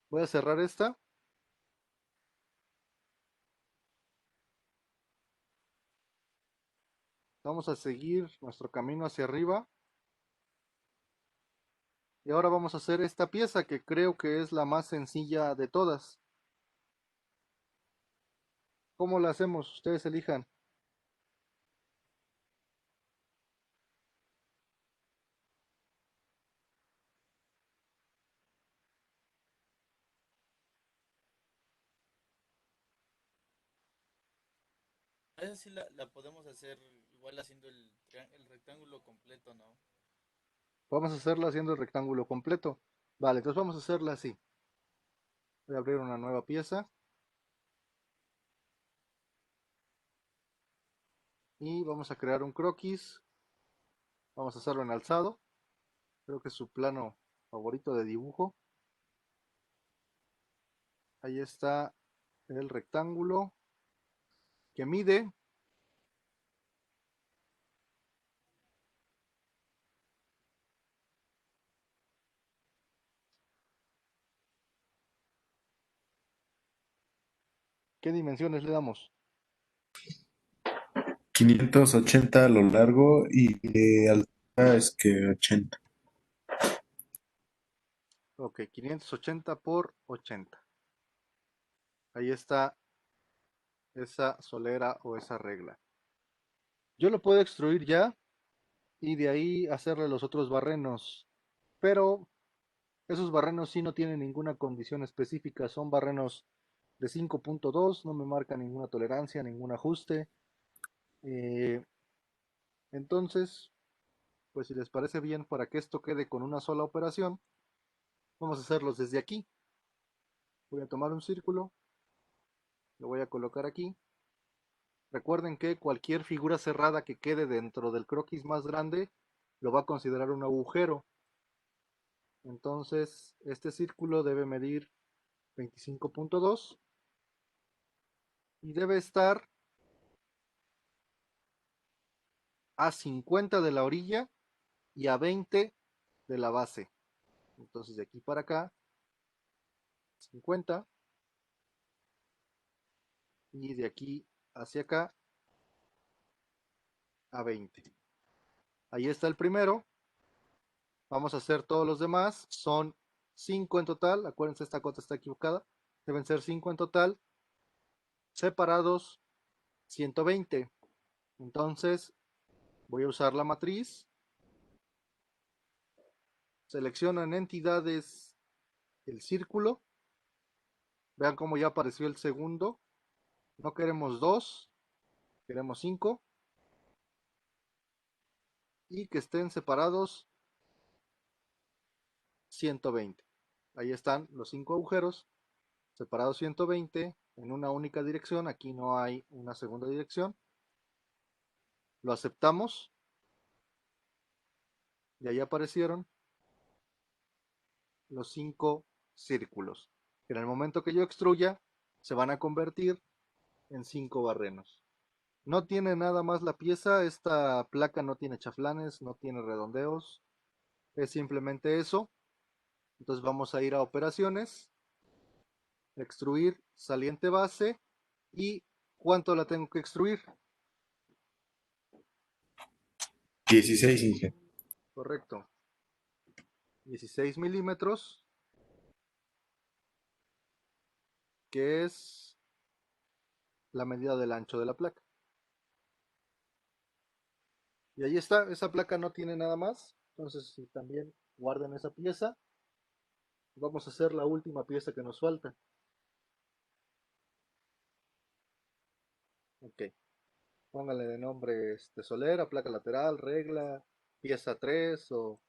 Voy a cerrar esta. Vamos a seguir nuestro camino hacia arriba. Y ahora vamos a hacer esta pieza que creo que es la más sencilla de todas. ¿Cómo la hacemos? Ustedes elijan. Esa sí la podemos hacer igual haciendo el rectángulo completo, ¿no? Vamos a hacerla haciendo el rectángulo completo. Vale, entonces vamos a hacerla así. Voy a abrir una nueva pieza. Y vamos a crear un croquis. Vamos a hacerlo en alzado. Creo que es su plano favorito de dibujo. Ahí está el rectángulo que mide '¿Qué dimensiones le damos? 580 a lo largo y de altura es que 80. Ok, 580 por 80. Ahí está esa solera o esa regla. Yo lo puedo extruir ya y de ahí hacerle los otros barrenos. Pero esos barrenos sí no tienen ninguna condición específica. Son barrenos de 5.2, no me marca ninguna tolerancia, ningún ajuste. Eh, entonces, pues si les parece bien, para que esto quede con una sola operación, vamos a hacerlos desde aquí. Voy a tomar un círculo, lo voy a colocar aquí. Recuerden que cualquier figura cerrada que quede dentro del croquis más grande lo va a considerar un agujero. Entonces, este círculo debe medir 25.2 y debe estar a 50 de la orilla y a 20 de la base. Entonces, de aquí para acá, 50, y de aquí hacia acá, a 20. Ahí está el primero. Vamos a hacer todos los demás. Son 5 en total. Acuérdense, esta cota está equivocada. Deben ser 5 en total. Separados 120. Entonces voy a usar la matriz. Selecciono en entidades el círculo. Vean cómo ya apareció el segundo. No queremos 2, queremos 5. Y que estén separados 120. Ahí están los 5 agujeros separados 120 en una única dirección. Aquí no hay una segunda dirección. Lo aceptamos y ahí aparecieron los 5 círculos. En el momento que yo extruya, se van a convertir en 5 barrenos. No tiene nada más la pieza, esta placa no tiene chaflanes, no tiene redondeos, es simplemente eso. Entonces vamos a ir a operaciones, extruir saliente base y ¿cuánto la tengo que extruir? 16, Inge. Correcto, 16 milímetros, que es la medida del ancho de la placa. Y ahí está, esa placa no tiene nada más, entonces si también guarden esa pieza, vamos a hacer la última pieza que nos falta. Ok, póngale de nombre solera, placa lateral, regla, pieza 3 o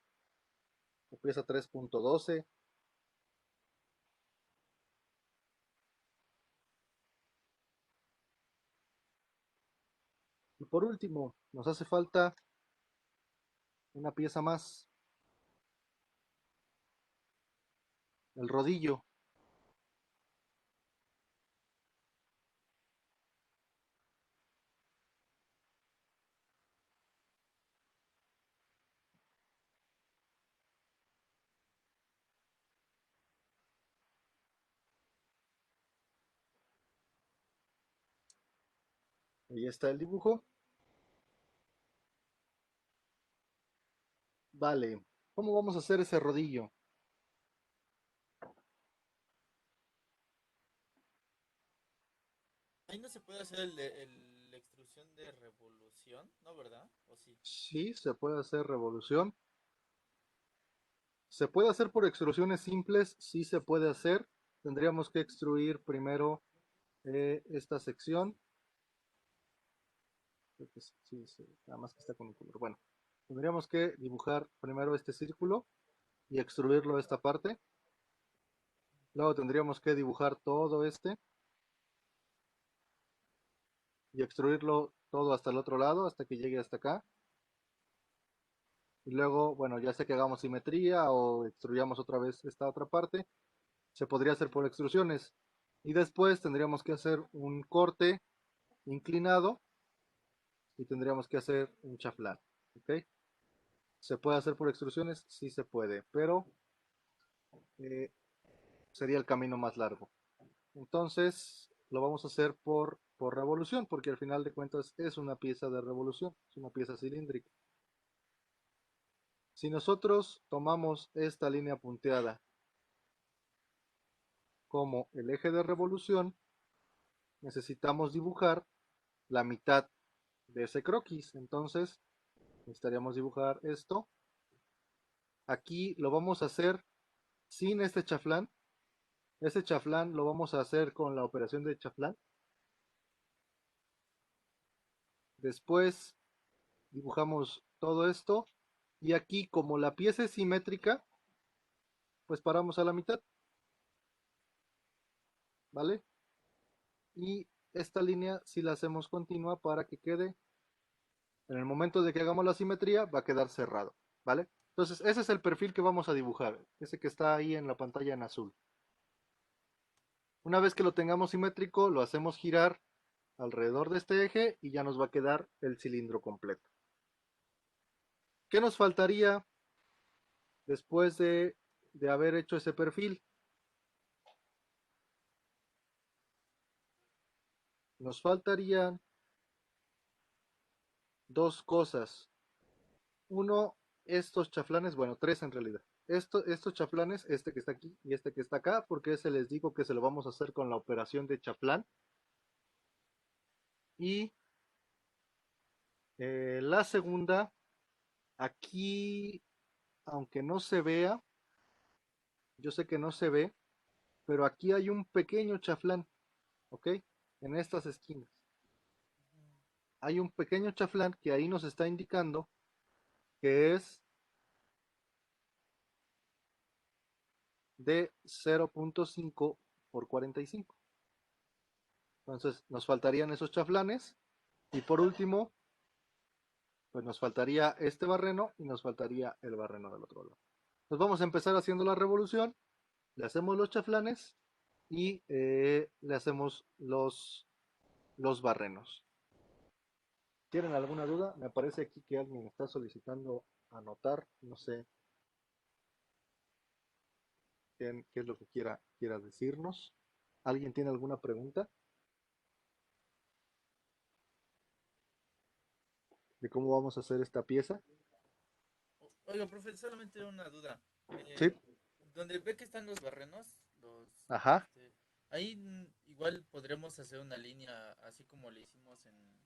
pieza 3.12. Y por último, nos hace falta una pieza más, el rodillo. Ahí está el dibujo. Vale, ¿cómo vamos a hacer ese rodillo? Ahí no se puede hacer la extrusión de revolución, ¿no, verdad? ¿O sí? Sí, se puede hacer revolución. Se puede hacer por extrusiones simples, sí se puede hacer. Tendríamos que extruir primero esta sección. Creo que sí, nada más que está con un color. Bueno, tendríamos que dibujar primero este círculo y extruirlo esta parte. Luego tendríamos que dibujar todo este y extruirlo todo hasta el otro lado, hasta que llegue hasta acá. Y luego, bueno, ya sea que hagamos simetría o extruyamos otra vez esta otra parte, se podría hacer por extrusiones. Y después tendríamos que hacer un corte inclinado y tendríamos que hacer un chaflán. ¿Ok? ¿Se puede hacer por extrusiones? Sí se puede, pero eh, sería el camino más largo. Entonces lo vamos a hacer por revolución, porque al final de cuentas es una pieza de revolución, es una pieza cilíndrica. Si nosotros tomamos esta línea punteada como el eje de revolución, necesitamos dibujar la mitad de ese croquis. Entonces necesitaríamos dibujar esto. Aquí lo vamos a hacer sin este chaflán. Este chaflán lo vamos a hacer con la operación de chaflán. Después dibujamos todo esto. Y aquí, como la pieza es simétrica, pues paramos a la mitad. ¿Vale? Y esta línea si la hacemos continua para que quede, en el momento de que hagamos la simetría, va a quedar cerrado. ¿Vale? Entonces, ese es el perfil que vamos a dibujar. Ese que está ahí en la pantalla en azul. Una vez que lo tengamos simétrico, lo hacemos girar alrededor de este eje y ya nos va a quedar el cilindro completo. ¿Qué nos faltaría después de haber hecho ese perfil? Nos faltarían dos cosas. Uno, estos chaflanes, bueno, tres en realidad. Estos chaflanes, este que está aquí y este que está acá, porque ese les digo que se lo vamos a hacer con la operación de chaflán. Y la segunda, aquí, aunque no se vea, yo sé que no se ve, pero aquí hay un pequeño chaflán, ¿ok? En estas esquinas. Hay un pequeño chaflán que ahí nos está indicando que es de 0.5 por 45. Entonces nos faltarían esos chaflanes. Y por último, pues nos faltaría este barreno y nos faltaría el barreno del otro lado. Entonces vamos a empezar haciendo la revolución. Le hacemos los chaflanes y le hacemos los barrenos. ¿Tienen alguna duda? Me parece aquí que alguien está solicitando anotar. No sé qué es lo que quiera decirnos. ¿Alguien tiene alguna pregunta de cómo vamos a hacer esta pieza? Oiga, profe, solamente una duda. Sí. Donde ve que están los barrenos, Ajá. ahí igual podremos hacer una línea, así como le hicimos en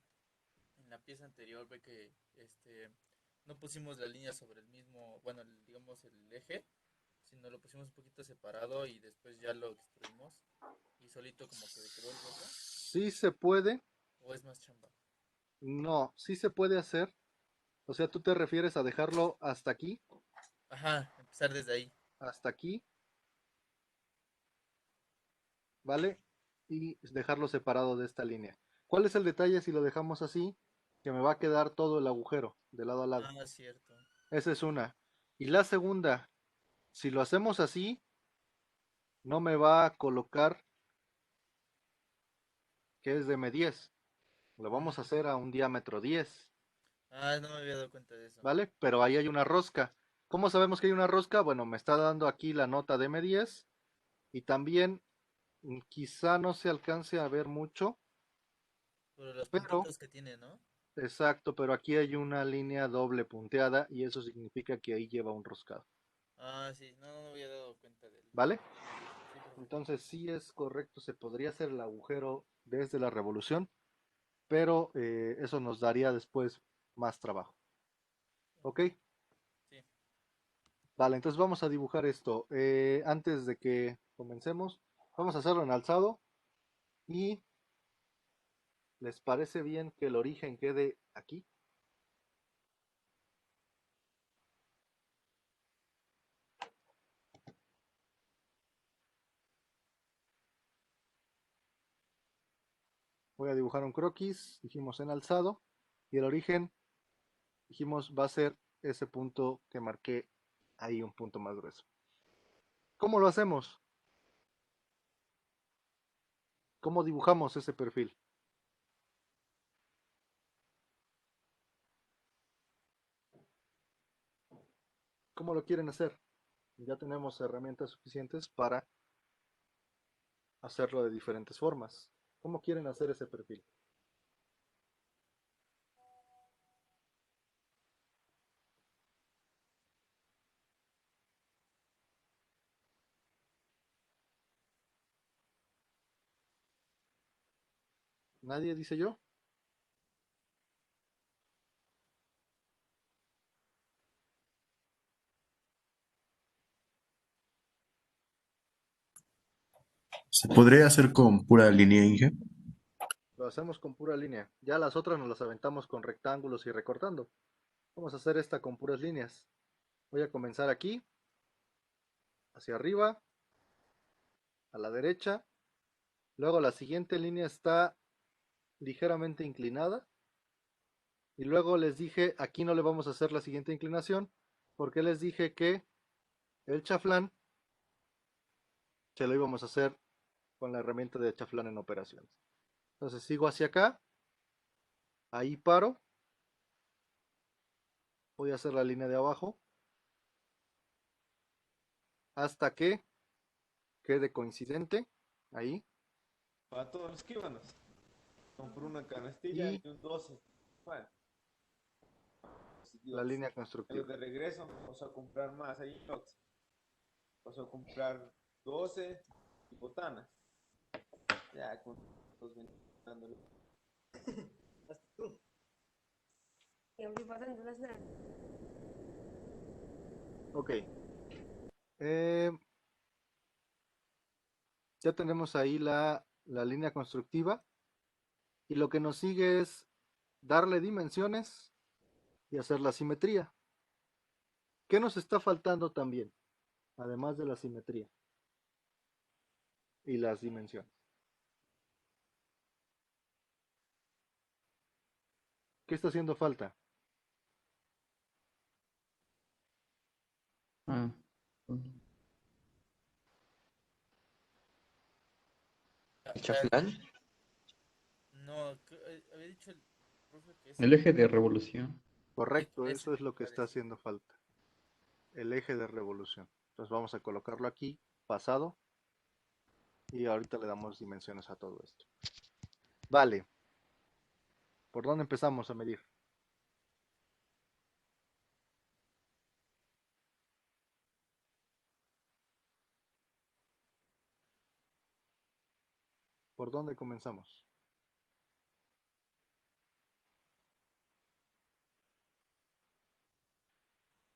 la pieza anterior, ve que no pusimos la línea sobre el mismo, bueno, digamos el eje, sino lo pusimos un poquito separado y después ya lo extruimos y solito como que quedó el hueco, Sí se puede. o es más chamba. No, sí se puede hacer. O sea, tú te refieres a dejarlo Ajá, empezar desde ahí. hasta aquí, ¿vale? Y dejarlo separado de esta línea. ¿Cuál es el detalle si lo dejamos así? Que me va a quedar todo el agujero de lado a lado. Ah, cierto. Esa es una. Y la segunda, si lo hacemos así, no me va a colocar que es de M10. Lo vamos a hacer a un diámetro 10, Ah, no me había dado cuenta de eso. ¿vale? Pero ahí hay una rosca. ¿Cómo sabemos que hay una rosca? Bueno, me está dando aquí la nota de M10 y también quizá no se alcance a ver mucho, Por los pero puntitos que tiene, ¿no? exacto, pero aquí hay una línea doble punteada y eso significa que ahí lleva un roscado, Ah, sí, no, no me había dado cuenta del ¿vale? punto. Sí, profe. Entonces sí es correcto, se podría hacer el agujero desde la revolución, pero eso nos daría después más trabajo, ¿ok? Sí. Vale, entonces vamos a dibujar esto. Antes de que comencemos, vamos a hacerlo en alzado y ¿les parece bien que el origen quede aquí? dibujar un croquis, dijimos en alzado, y el origen, dijimos, va a ser ese punto que marqué ahí, un punto más grueso. ¿Cómo lo hacemos? ¿Cómo dibujamos ese perfil? ¿Cómo lo quieren hacer? Ya tenemos herramientas suficientes para hacerlo de diferentes formas. ¿Cómo quieren hacer ese perfil? ¿Nadie dice yo? ¿Se podría hacer con pura línea, Inge? Lo hacemos con pura línea. Ya las otras nos las aventamos con rectángulos y recortando. Vamos a hacer esta con puras líneas. Voy a comenzar aquí, hacia arriba, a la derecha. Luego la siguiente línea está ligeramente inclinada. Y luego les dije, aquí no le vamos a hacer la siguiente inclinación, porque les dije que el chaflán se lo íbamos a hacer con la herramienta de chaflán en operaciones. Entonces sigo hacia acá, ahí paro, voy a hacer la línea de abajo, hasta que quede coincidente, ahí, Para todos los que íbamos. Compré una canastilla y y un 12. Bueno, la Dios. línea Pero constructiva. de regreso vamos a comprar más ahí en Ox. Vamos a comprar 12 y botanas. Ya con los dándole. Hasta tú. Y aún pasando las nada. Ok. Ya tenemos ahí la línea constructiva. Y lo que nos sigue es darle dimensiones y hacer la simetría. ¿Qué nos está faltando también? Además de la simetría y las dimensiones. ¿Qué está haciendo falta? Ah, ¿el chaflán? No, había dicho el profe que es El eje de revolución. Correcto, ese eso es lo que está parece. haciendo falta. El eje de revolución. Entonces vamos a colocarlo aquí, pasado. Y ahorita le damos dimensiones a todo esto. Vale. ¿Por dónde empezamos a medir? ¿Por dónde comenzamos?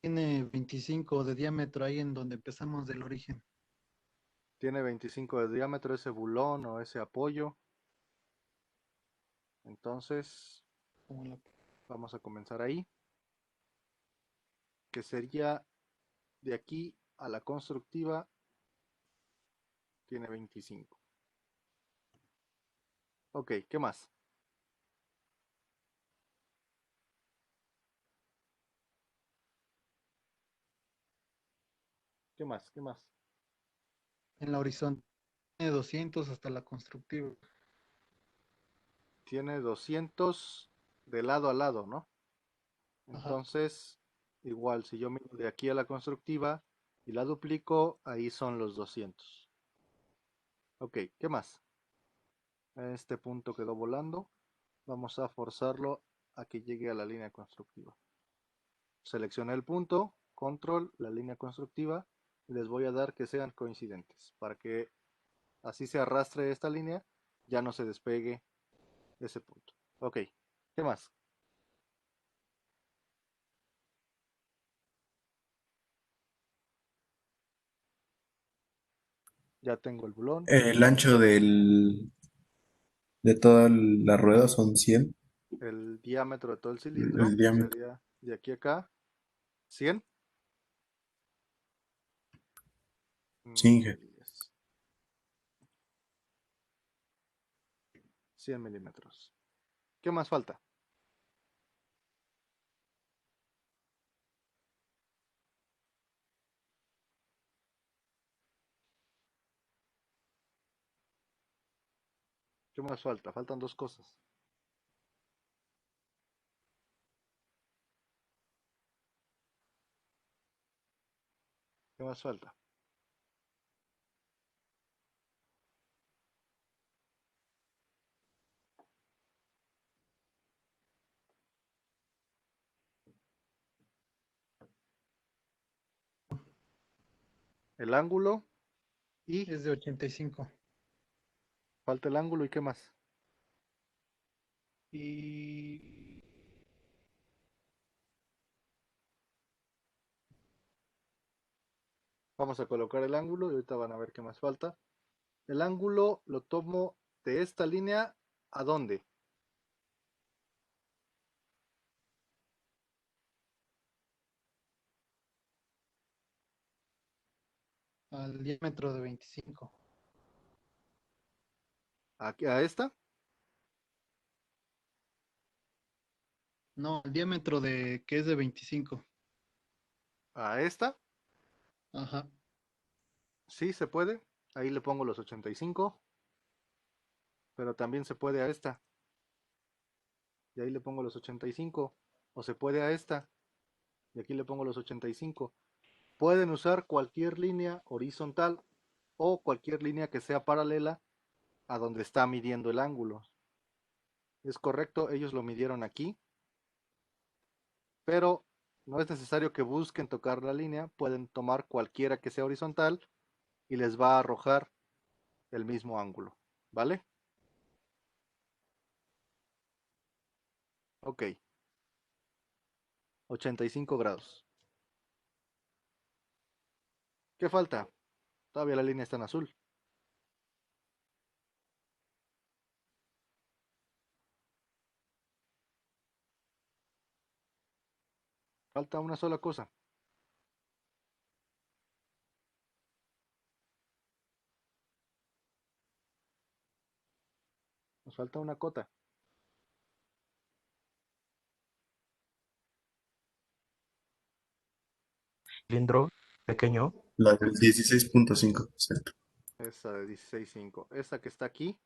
Tiene 25 de diámetro ahí en donde empezamos del origen. Tiene 25 de diámetro ese bulón o ese apoyo. Entonces, vamos a comenzar ahí. Que sería de aquí a la constructiva. Tiene 25. Ok, ¿qué más? ¿Qué más? ¿Qué más? En la horizontal tiene 200 hasta la constructiva. Tiene 200 de lado a lado, ¿no? Ajá. Entonces, igual, si yo mido de aquí a la constructiva y la duplico, ahí son los 200. Ok, ¿qué más? Este punto quedó volando. Vamos a forzarlo a que llegue a la línea constructiva. Seleccioné el punto, control, la línea constructiva, y les voy a dar que sean coincidentes, para que así se arrastre esta línea, ya no se despegue ese punto. Ok, ¿qué más? Ya tengo el bulón, El ancho de toda la rueda son 100. el diámetro de todo el El cilindro diámetro. sería de aquí a acá, 100. Sí, Inge. 100 milímetros. ¿Qué más falta? ¿Qué más falta? Faltan dos cosas. ¿Qué más falta? El ángulo y Es de 85. falta el ángulo y qué más. Y Vamos a colocar el ángulo y ahorita van a ver qué más falta. El ángulo lo tomo de esta línea ¿a dónde? al diámetro de 25. Aquí, a esta. No, el diámetro de que es de 25. A esta. Ajá. Sí, se puede. Ahí le pongo los 85. Pero también se puede a esta. Y ahí le pongo los 85. O se puede a esta. Y aquí le pongo los 85. Pueden usar cualquier línea horizontal o cualquier línea que sea paralela a donde está midiendo el ángulo. Es correcto, ellos lo midieron aquí, pero no es necesario que busquen tocar la línea, pueden tomar cualquiera que sea horizontal y les va a arrojar el mismo ángulo, ¿vale? Ok, 85 grados. ¿Qué falta? Todavía la línea está en azul. Falta una sola cosa. Nos falta una cota. Cilindro pequeño. La del 16.5, exacto. Esa de 16.5. Esa que está aquí,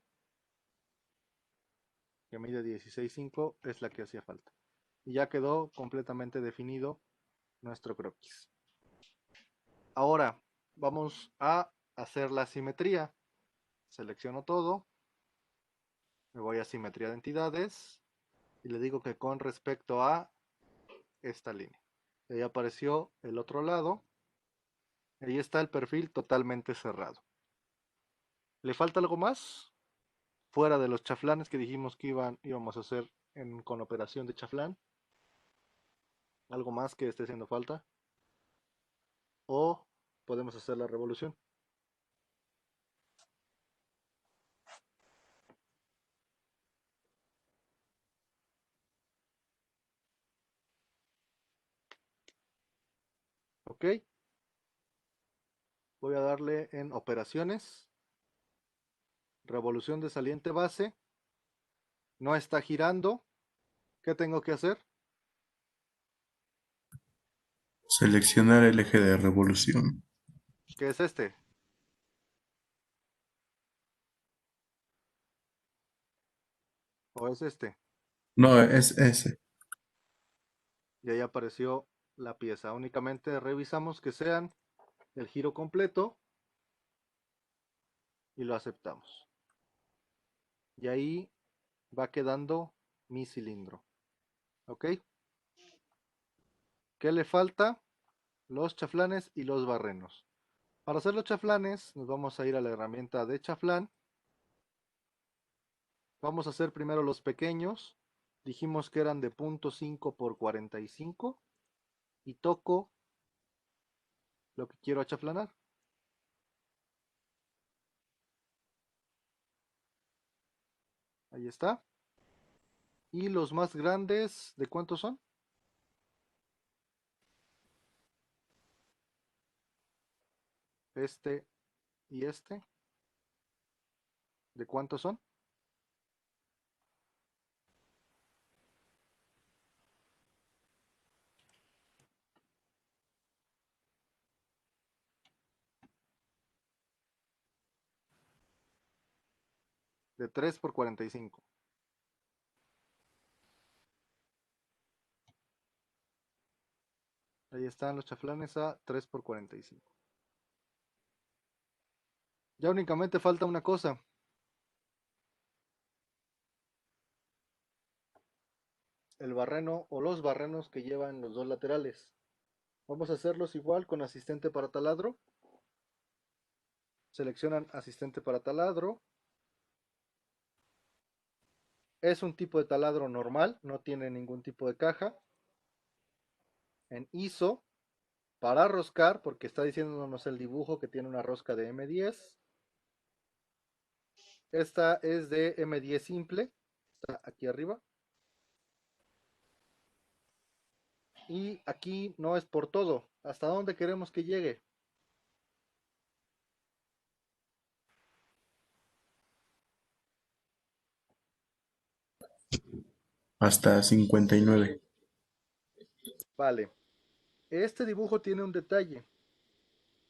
que mide 16.5, es la que hacía falta. Y ya quedó completamente definido nuestro croquis. Ahora vamos a hacer la simetría. Selecciono todo, me voy a simetría de entidades y le digo que con respecto a esta línea. Ahí apareció el otro lado. Ahí está el perfil totalmente cerrado. ¿Le falta algo más? Fuera de los chaflanes que dijimos que íbamos a hacer con operación de chaflán. ¿Algo más que esté haciendo falta? ¿O podemos hacer la revolución? Ok. Voy a darle en operaciones. Revolución de saliente base. No está girando. ¿Qué tengo que hacer? Seleccionar el eje de revolución. ¿Qué es este? ¿O es este? No, es ese. Y ahí apareció la pieza. Únicamente revisamos que sean el giro completo y lo aceptamos. Y ahí va quedando mi cilindro. ¿Ok? ¿Qué le falta? Los chaflanes y los barrenos. Para hacer los chaflanes nos vamos a ir a la herramienta de chaflán. Vamos a hacer primero los pequeños. Dijimos que eran de 0.5 por 45 y toco lo que quiero achaflanar. Ahí está. Y los más grandes, ¿de cuántos son? Este y este. ¿De cuántos son? de 3 por 45. Ahí están los chaflanes a 3 por 45. Ya únicamente falta una cosa. El barreno o los barrenos que llevan los dos laterales. Vamos a hacerlos igual con asistente para taladro. Seleccionan asistente para taladro. Es un tipo de taladro normal, no tiene ningún tipo de caja. En ISO, para roscar, porque está diciéndonos el dibujo que tiene una rosca de M10. Esta es de M10 simple, está aquí arriba. Y aquí no es por todo. ¿Hasta dónde queremos que llegue? Hasta 59. Vale. Este dibujo tiene un detalle.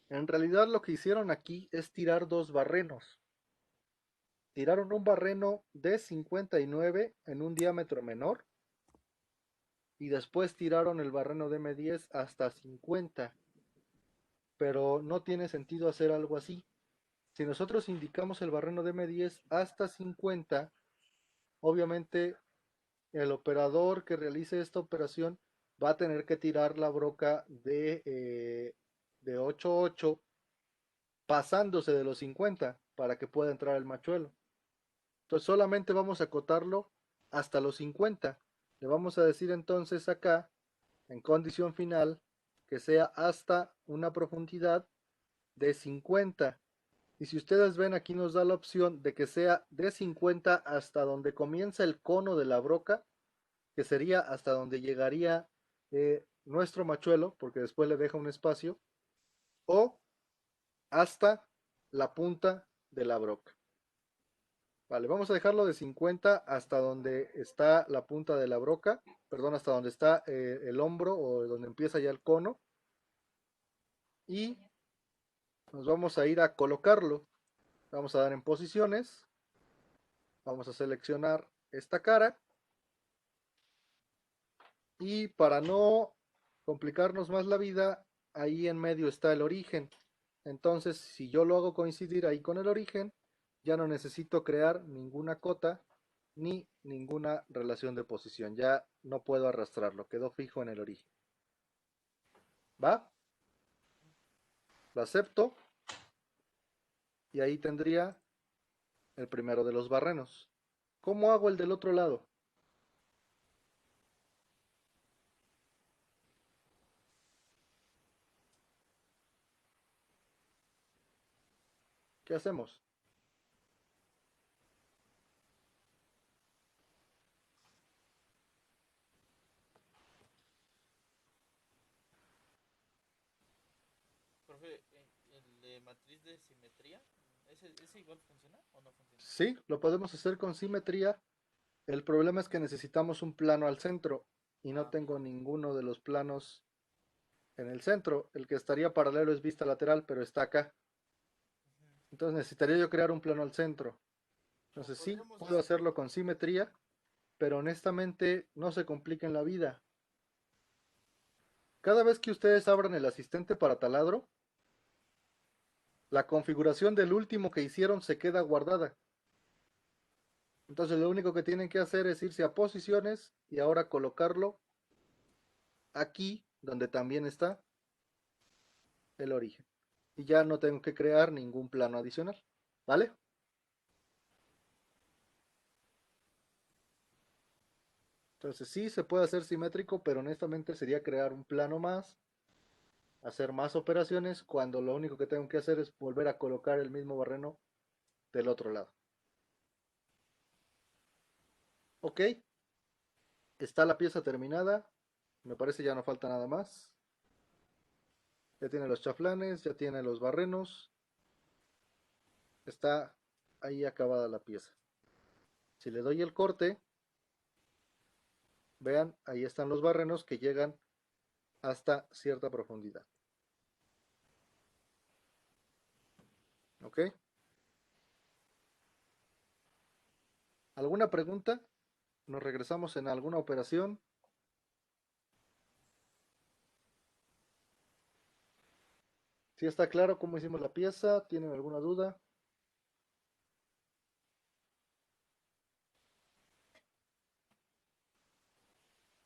En realidad lo que hicieron aquí es tirar dos barrenos. Tiraron un barreno de 59 en un diámetro menor. Y después tiraron el barreno de M10 hasta 50. Pero no tiene sentido hacer algo así. Si nosotros indicamos el barreno de M10 hasta 50, obviamente el operador que realice esta operación va a tener que tirar la broca de 8.8 pasándose de los 50 para que pueda entrar el machuelo. Entonces solamente vamos a acotarlo hasta los 50. Le vamos a decir entonces acá, en condición final, que sea hasta una profundidad de 50. Y si ustedes ven, aquí nos da la opción de que sea de 50 hasta donde comienza el cono de la broca, que sería hasta donde llegaría nuestro machuelo, porque después le deja un espacio, o hasta la punta de la broca. Vale, vamos a dejarlo de 50 hasta donde está la punta de la broca, perdón, hasta donde está el hombro o donde empieza ya el cono. Y nos vamos a ir a colocarlo. Vamos a dar en posiciones. Vamos a seleccionar esta cara. Y para no complicarnos más la vida, ahí en medio está el origen. Entonces, si yo lo hago coincidir ahí con el origen, ya no necesito crear ninguna cota ni ninguna relación de posición. Ya no puedo arrastrarlo, quedó fijo en el origen. ¿Va? Lo acepto. Y ahí tendría el primero de los barrenos. ¿Cómo hago el del otro lado? ¿Qué hacemos? Profe, el de matriz de simetría, ¿ese igual funciona o no funciona? Sí, lo podemos hacer con simetría. El problema es que necesitamos un plano al centro y no tengo ninguno de los planos en el centro. El que estaría paralelo es vista lateral, pero está acá. Entonces necesitaría yo crear un plano al centro. Entonces sí, puedo hacerlo con simetría, pero honestamente no se compliquen la vida. Cada vez que ustedes abran el asistente para taladro, la configuración del último que hicieron se queda guardada. Entonces lo único que tienen que hacer es irse a posiciones y ahora colocarlo aquí donde también está el origen. Y ya no tengo que crear ningún plano adicional. ¿Vale? Entonces sí se puede hacer simétrico, pero honestamente sería crear un plano más, hacer más operaciones, cuando lo único que tengo que hacer es volver a colocar el mismo barreno del otro lado. Ok, está la pieza terminada, me parece ya no falta nada más. Ya tiene los chaflanes, ya tiene los barrenos, está ahí acabada la pieza. Si le doy el corte, vean, ahí están los barrenos que llegan hasta cierta profundidad. ¿Ok? ¿Alguna pregunta? ¿Nos regresamos en alguna operación? ¿Sí está claro cómo hicimos la pieza? ¿Tienen alguna duda?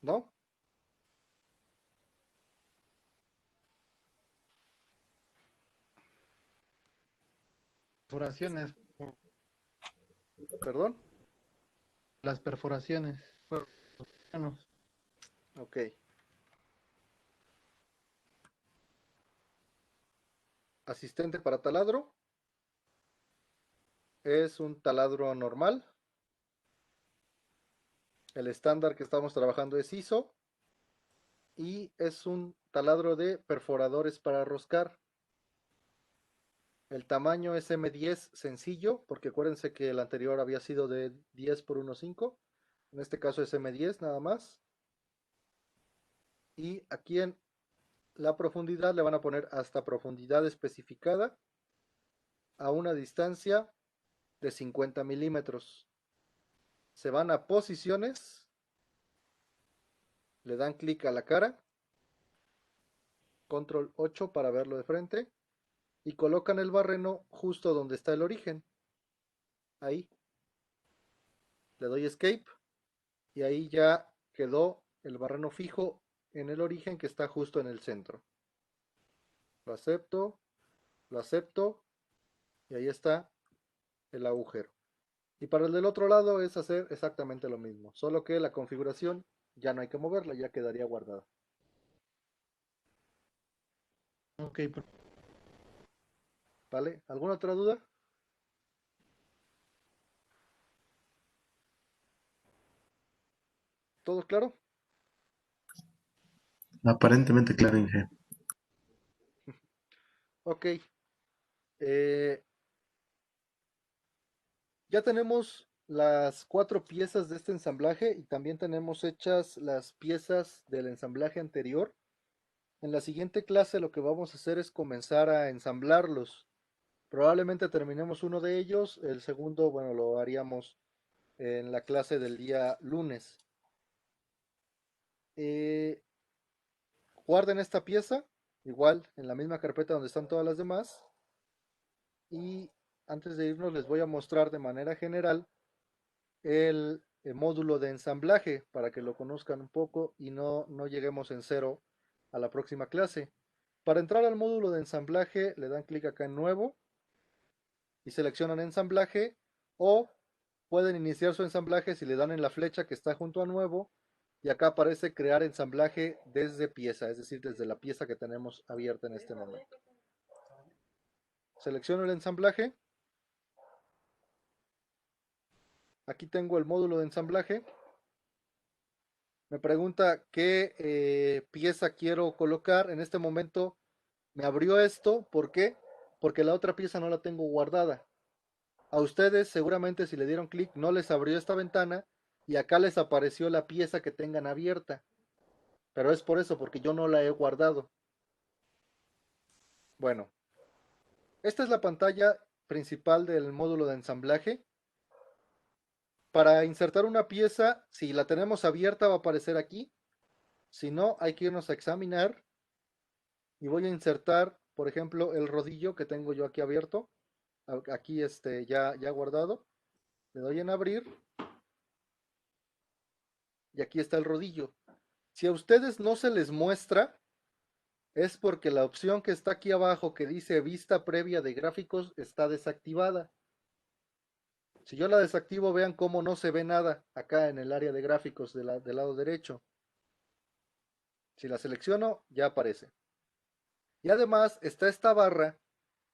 ¿No? Perforaciones. ¿Perdón? Las perforaciones. Bueno, Ok. Asistente para taladro. Es un taladro normal. El estándar que estamos trabajando es ISO. Y es un taladro de perforadores para roscar. El tamaño es M10 sencillo, porque acuérdense que el anterior había sido de 10 por 1.5. En este caso es M10 nada más. Y aquí en la profundidad le van a poner hasta profundidad especificada a una distancia de 50 milímetros. Se van a posiciones, le dan clic a la cara, control 8 para verlo de frente, y colocan el barreno justo donde está el origen. Ahí. Le doy escape y ahí ya quedó el barreno fijo en el origen que está justo en el centro. Lo acepto y ahí está el agujero. Y para el del otro lado es hacer exactamente lo mismo, solo que la configuración ya no hay que moverla, ya quedaría guardada. ok, ¿Vale? ¿Alguna otra duda? ¿Todo claro? Aparentemente claro, Inge. Ok. Ya tenemos las 4 piezas de este ensamblaje y también tenemos hechas las piezas del ensamblaje anterior. En la siguiente clase lo que vamos a hacer es comenzar a ensamblarlos. Probablemente terminemos uno de ellos, el segundo, bueno, lo haríamos en la clase del día lunes. Guarden esta pieza, igual en la misma carpeta donde están todas las demás. Y antes de irnos les voy a mostrar de manera general el módulo de ensamblaje para que lo conozcan un poco y no lleguemos en cero a la próxima clase. Para entrar al módulo de ensamblaje le dan clic acá en nuevo y seleccionan ensamblaje, o pueden iniciar su ensamblaje si le dan en la flecha que está junto a nuevo y acá aparece crear ensamblaje desde pieza, es decir, desde la pieza que tenemos abierta en este momento. Selecciono el ensamblaje. Aquí tengo el módulo de ensamblaje. Me pregunta qué pieza quiero colocar. En este momento me abrió esto. ¿Por qué? Porque la otra pieza no la tengo guardada. A ustedes seguramente si le dieron clic no les abrió esta ventana y acá les apareció la pieza que tengan abierta. Pero es por eso, porque yo no la he guardado. Bueno, esta es la pantalla principal del módulo de ensamblaje. Para insertar una pieza, si la tenemos abierta va a aparecer aquí. Si no, hay que irnos a examinar. Y voy a insertar, por ejemplo, el rodillo que tengo yo aquí abierto. Aquí ya guardado. Le doy en abrir. Y aquí está el rodillo. Si a ustedes no se les muestra, es porque la opción que está aquí abajo que dice vista previa de gráficos está desactivada. Si yo la desactivo, vean cómo no se ve nada acá en el área de gráficos del lado derecho. Si la selecciono, ya aparece. Y además está esta barra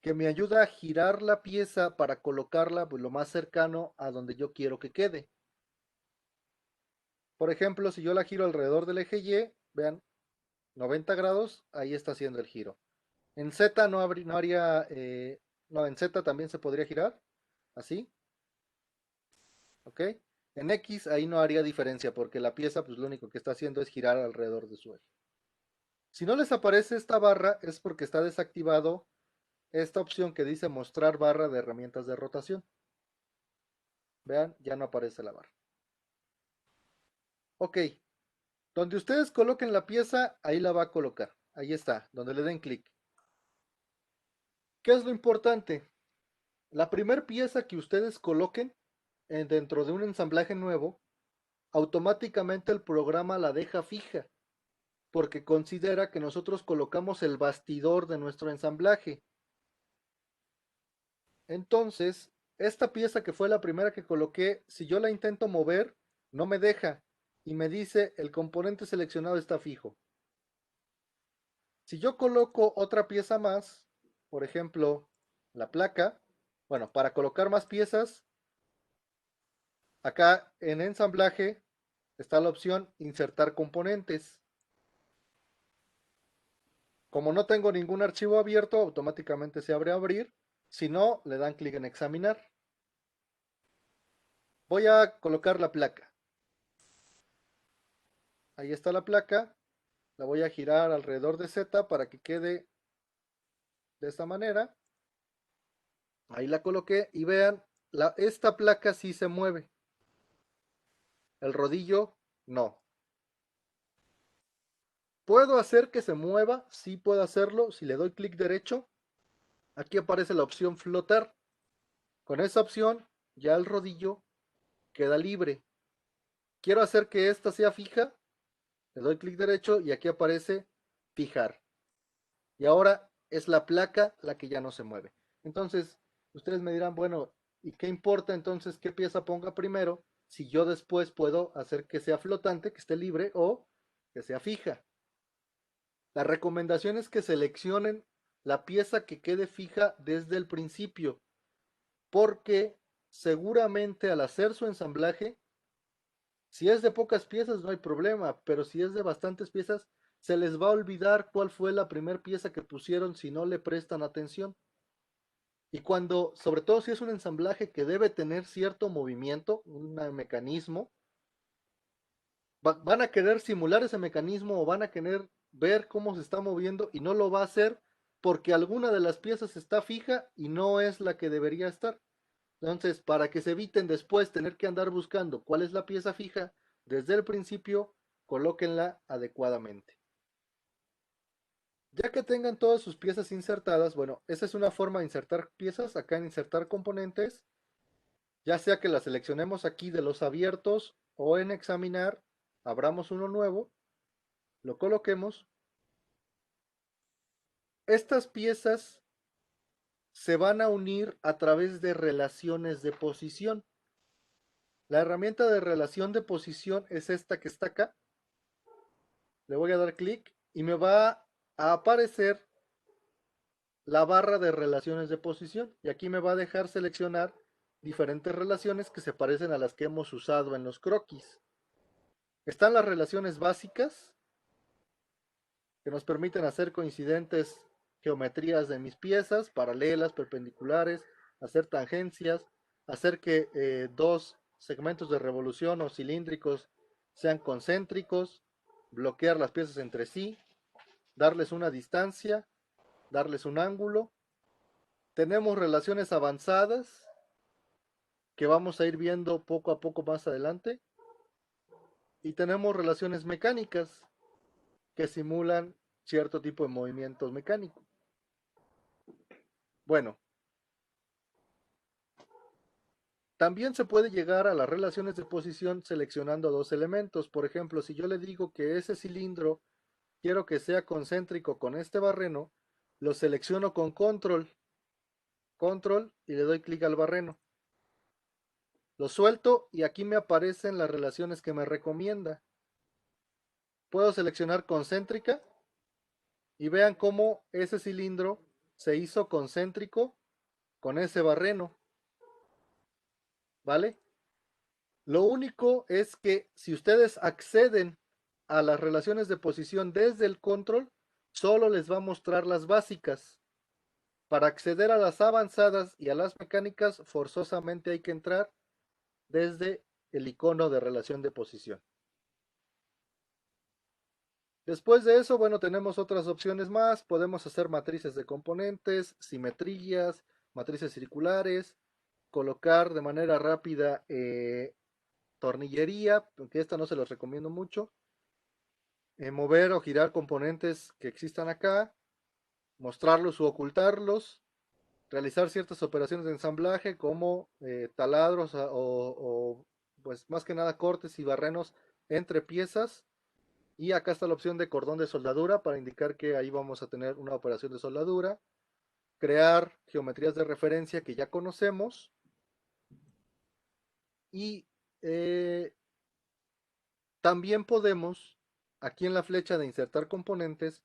que me ayuda a girar la pieza para colocarla pues, lo más cercano a donde yo quiero que quede. Por ejemplo, si yo la giro alrededor del eje Y, vean, 90 grados, ahí está haciendo el giro. En Z no haría, no, en Z también se podría girar, así. ¿Ok? En X ahí no haría diferencia porque la pieza pues lo único que está haciendo es girar alrededor de su eje. Si no les aparece esta barra es porque está desactivado esta opción que dice mostrar barra de herramientas de rotación. Vean, ya no aparece la barra. Ok. Donde ustedes coloquen la pieza, ahí la va a colocar. Ahí está, donde le den clic. ¿Qué es lo importante? La primera pieza que ustedes coloquen dentro de un ensamblaje nuevo, automáticamente el programa la deja fija, porque considera que nosotros colocamos el bastidor de nuestro ensamblaje. Entonces, esta pieza que fue la primera que coloqué, si yo la intento mover, no me deja y me dice el componente seleccionado está fijo. Si yo coloco otra pieza más, por ejemplo, la placa, bueno, para colocar más piezas, acá en ensamblaje está la opción insertar componentes. Como no tengo ningún archivo abierto, automáticamente se abre a abrir. Si no, le dan clic en examinar. Voy a colocar la placa. Ahí está la placa. La voy a girar alrededor de Z para que quede de esta manera. Ahí la coloqué y vean, esta placa sí se mueve. El rodillo no. ¿Puedo hacer que se mueva? Sí puedo hacerlo. Si le doy clic derecho, aquí aparece la opción flotar. Con esa opción ya el rodillo queda libre. Quiero hacer que esta sea fija. Le doy clic derecho y aquí aparece fijar. Y ahora es la placa la que ya no se mueve. Entonces, ustedes me dirán, bueno, ¿y qué importa entonces qué pieza ponga primero? Si yo después puedo hacer que sea flotante, que esté libre o que sea fija. La recomendación es que seleccionen la pieza que quede fija desde el principio, porque seguramente al hacer su ensamblaje, si es de pocas piezas no hay problema, pero si es de bastantes piezas, se les va a olvidar cuál fue la primera pieza que pusieron si no le prestan atención. Y cuando, sobre todo si es un ensamblaje que debe tener cierto movimiento, un mecanismo, van a querer simular ese mecanismo o van a querer ver cómo se está moviendo y no lo va a hacer porque alguna de las piezas está fija y no es la que debería estar. Entonces, para que se eviten después tener que andar buscando cuál es la pieza fija, desde el principio, colóquenla adecuadamente. Ya que tengan todas sus piezas insertadas, bueno, esa es una forma de insertar piezas, acá en insertar componentes, ya sea que la seleccionemos aquí de los abiertos o en examinar, abramos uno nuevo, lo coloquemos. Estas piezas se van a unir a través de relaciones de posición. La herramienta de relación de posición es esta que está acá. Le voy a dar clic y me va a aparecer la barra de relaciones de posición. Y aquí me va a dejar seleccionar diferentes relaciones que se parecen a las que hemos usado en los croquis. Están las relaciones básicas, que nos permiten hacer coincidentes geometrías de mis piezas, paralelas, perpendiculares, hacer tangencias, hacer que dos segmentos de revolución o cilíndricos sean concéntricos, bloquear las piezas entre sí, darles una distancia, darles un ángulo. Tenemos relaciones avanzadas que vamos a ir viendo poco a poco más adelante. Y tenemos relaciones mecánicas que simulan cierto tipo de movimientos mecánicos. Bueno, también se puede llegar a las relaciones de posición seleccionando dos elementos. Por ejemplo, si yo le digo que ese cilindro quiero que sea concéntrico con este barreno, lo selecciono con control y le doy clic al barreno. Lo suelto y aquí me aparecen las relaciones que me recomienda. Puedo seleccionar concéntrica y vean cómo ese cilindro se hizo concéntrico con ese barreno. ¿Vale? Lo único es que si ustedes acceden a las relaciones de posición desde el control, solo les va a mostrar las básicas. Para acceder a las avanzadas y a las mecánicas, forzosamente hay que entrar desde el icono de relación de posición. Después de eso, bueno, tenemos otras opciones más. Podemos hacer matrices de componentes, simetrías, matrices circulares. colocar de manera rápida tornillería, aunque esta no se los recomiendo mucho. Mover o girar componentes que existan acá, mostrarlos u ocultarlos, realizar ciertas operaciones de ensamblaje como taladros o pues más que nada cortes y barrenos entre piezas. Y acá está la opción de cordón de soldadura para indicar que ahí vamos a tener una operación de soldadura. Crear geometrías de referencia que ya conocemos. Y también podemos, aquí en la flecha de insertar componentes,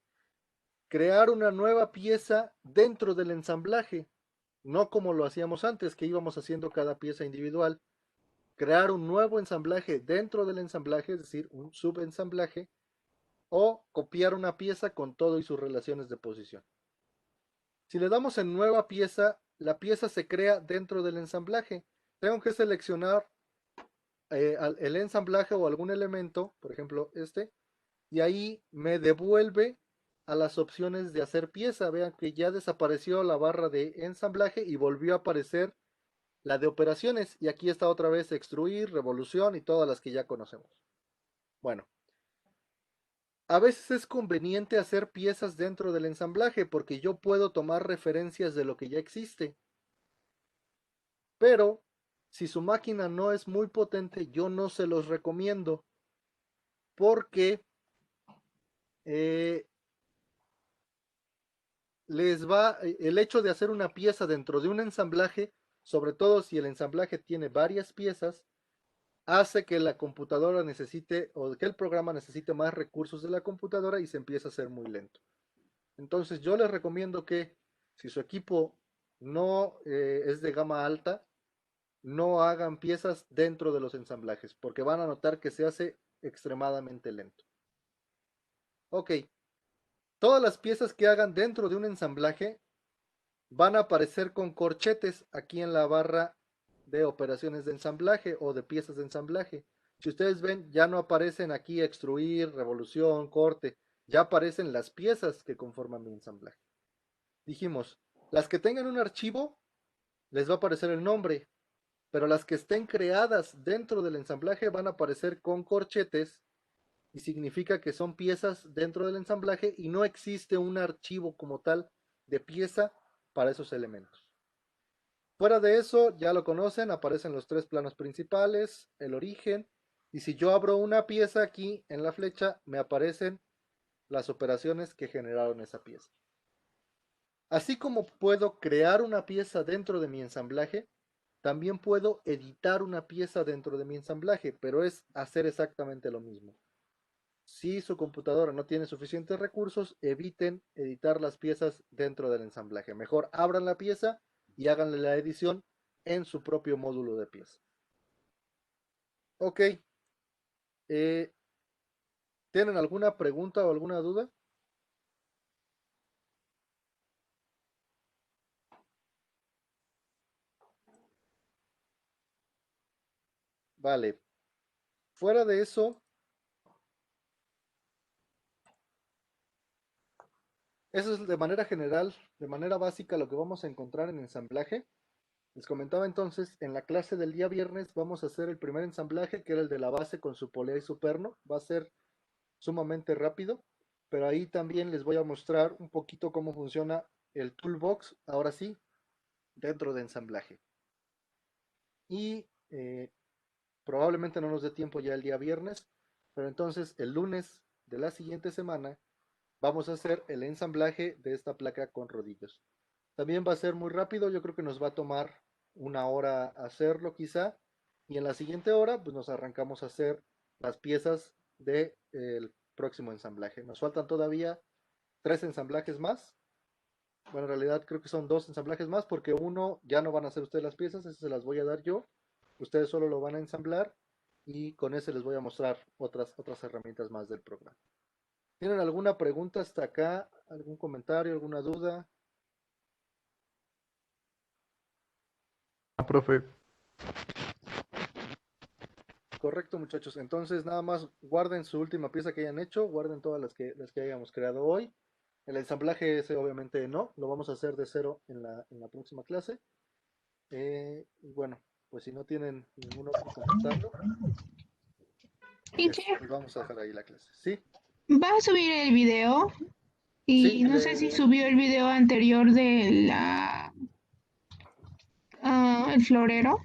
crear una nueva pieza dentro del ensamblaje. No como lo hacíamos antes, que íbamos haciendo cada pieza individual. Crear un nuevo ensamblaje dentro del ensamblaje, es decir, un subensamblaje, o copiar una pieza con todo y sus relaciones de posición. Si le damos en nueva pieza, la pieza se crea dentro del ensamblaje. Tengo que seleccionar el ensamblaje o algún elemento, por ejemplo este, y ahí me devuelve a las opciones de hacer pieza. Vean que ya desapareció la barra de ensamblaje y volvió a aparecer la de operaciones. Y aquí está otra vez extruir, revolución y todas las que ya conocemos. Bueno, a veces es conveniente hacer piezas dentro del ensamblaje porque yo puedo tomar referencias de lo que ya existe. Pero si su máquina no es muy potente, yo no se los recomiendo porque el hecho de hacer una pieza dentro de un ensamblaje, sobre todo si el ensamblaje tiene varias piezas, hace que la computadora necesite o que el programa necesite más recursos de la computadora y se empieza a hacer muy lento. Entonces yo les recomiendo que si su equipo no es de gama alta, no hagan piezas dentro de los ensamblajes porque van a notar que se hace extremadamente lento. Ok, todas las piezas que hagan dentro de un ensamblaje van a aparecer con corchetes aquí en la barra de operaciones de ensamblaje o de piezas de ensamblaje. Si ustedes ven, ya no aparecen aquí extruir, revolución, corte, ya aparecen las piezas que conforman mi ensamblaje. Dijimos, las que tengan un archivo, les va a aparecer el nombre, pero las que estén creadas dentro del ensamblaje van a aparecer con corchetes y significa que son piezas dentro del ensamblaje y no existe un archivo como tal de pieza para esos elementos. Fuera de eso, ya lo conocen, aparecen los tres planos principales, el origen, y si yo abro una pieza aquí en la flecha, me aparecen las operaciones que generaron esa pieza. Así como puedo crear una pieza dentro de mi ensamblaje, también puedo editar una pieza dentro de mi ensamblaje, pero es hacer exactamente lo mismo. Si su computadora no tiene suficientes recursos, eviten editar las piezas dentro del ensamblaje. Mejor abran la pieza y háganle la edición en su propio módulo de pieza. Ok. ¿Tienen alguna pregunta o alguna duda? Vale. Fuera de eso, eso es de manera general, de manera básica lo que vamos a encontrar en ensamblaje. Les comentaba entonces, en la clase del día viernes vamos a hacer el primer ensamblaje, que era el de la base con su polea y su perno. Va a ser sumamente rápido, pero ahí también les voy a mostrar un poquito cómo funciona el toolbox, ahora sí, dentro de ensamblaje. Y probablemente no nos dé tiempo ya el día viernes, pero entonces el lunes de la siguiente semana vamos a hacer el ensamblaje de esta placa con rodillos. También va a ser muy rápido, yo creo que nos va a tomar una hora hacerlo quizá, y en la siguiente hora pues nos arrancamos a hacer las piezas del próximo ensamblaje. Nos faltan todavía 3 ensamblajes más. Bueno, en realidad creo que son 2 ensamblajes más porque uno ya no van a hacer ustedes las piezas, ese se las voy a dar yo. Ustedes solo lo van a ensamblar y con ese les voy a mostrar otras herramientas más del programa. ¿Tienen alguna pregunta hasta acá? ¿Algún comentario? ¿Alguna duda? Profe. Correcto, muchachos. Entonces, nada más guarden su última pieza que hayan hecho, guarden todas las que hayamos creado hoy. El ensamblaje ese obviamente no, lo vamos a hacer de cero en la próxima clase. Y bueno, pues si no tienen ningún otro comentario, Teacher, vamos a dejar ahí la clase. ¿Sí? va a subir el video y Sí, no sé si subió el video anterior de el florero.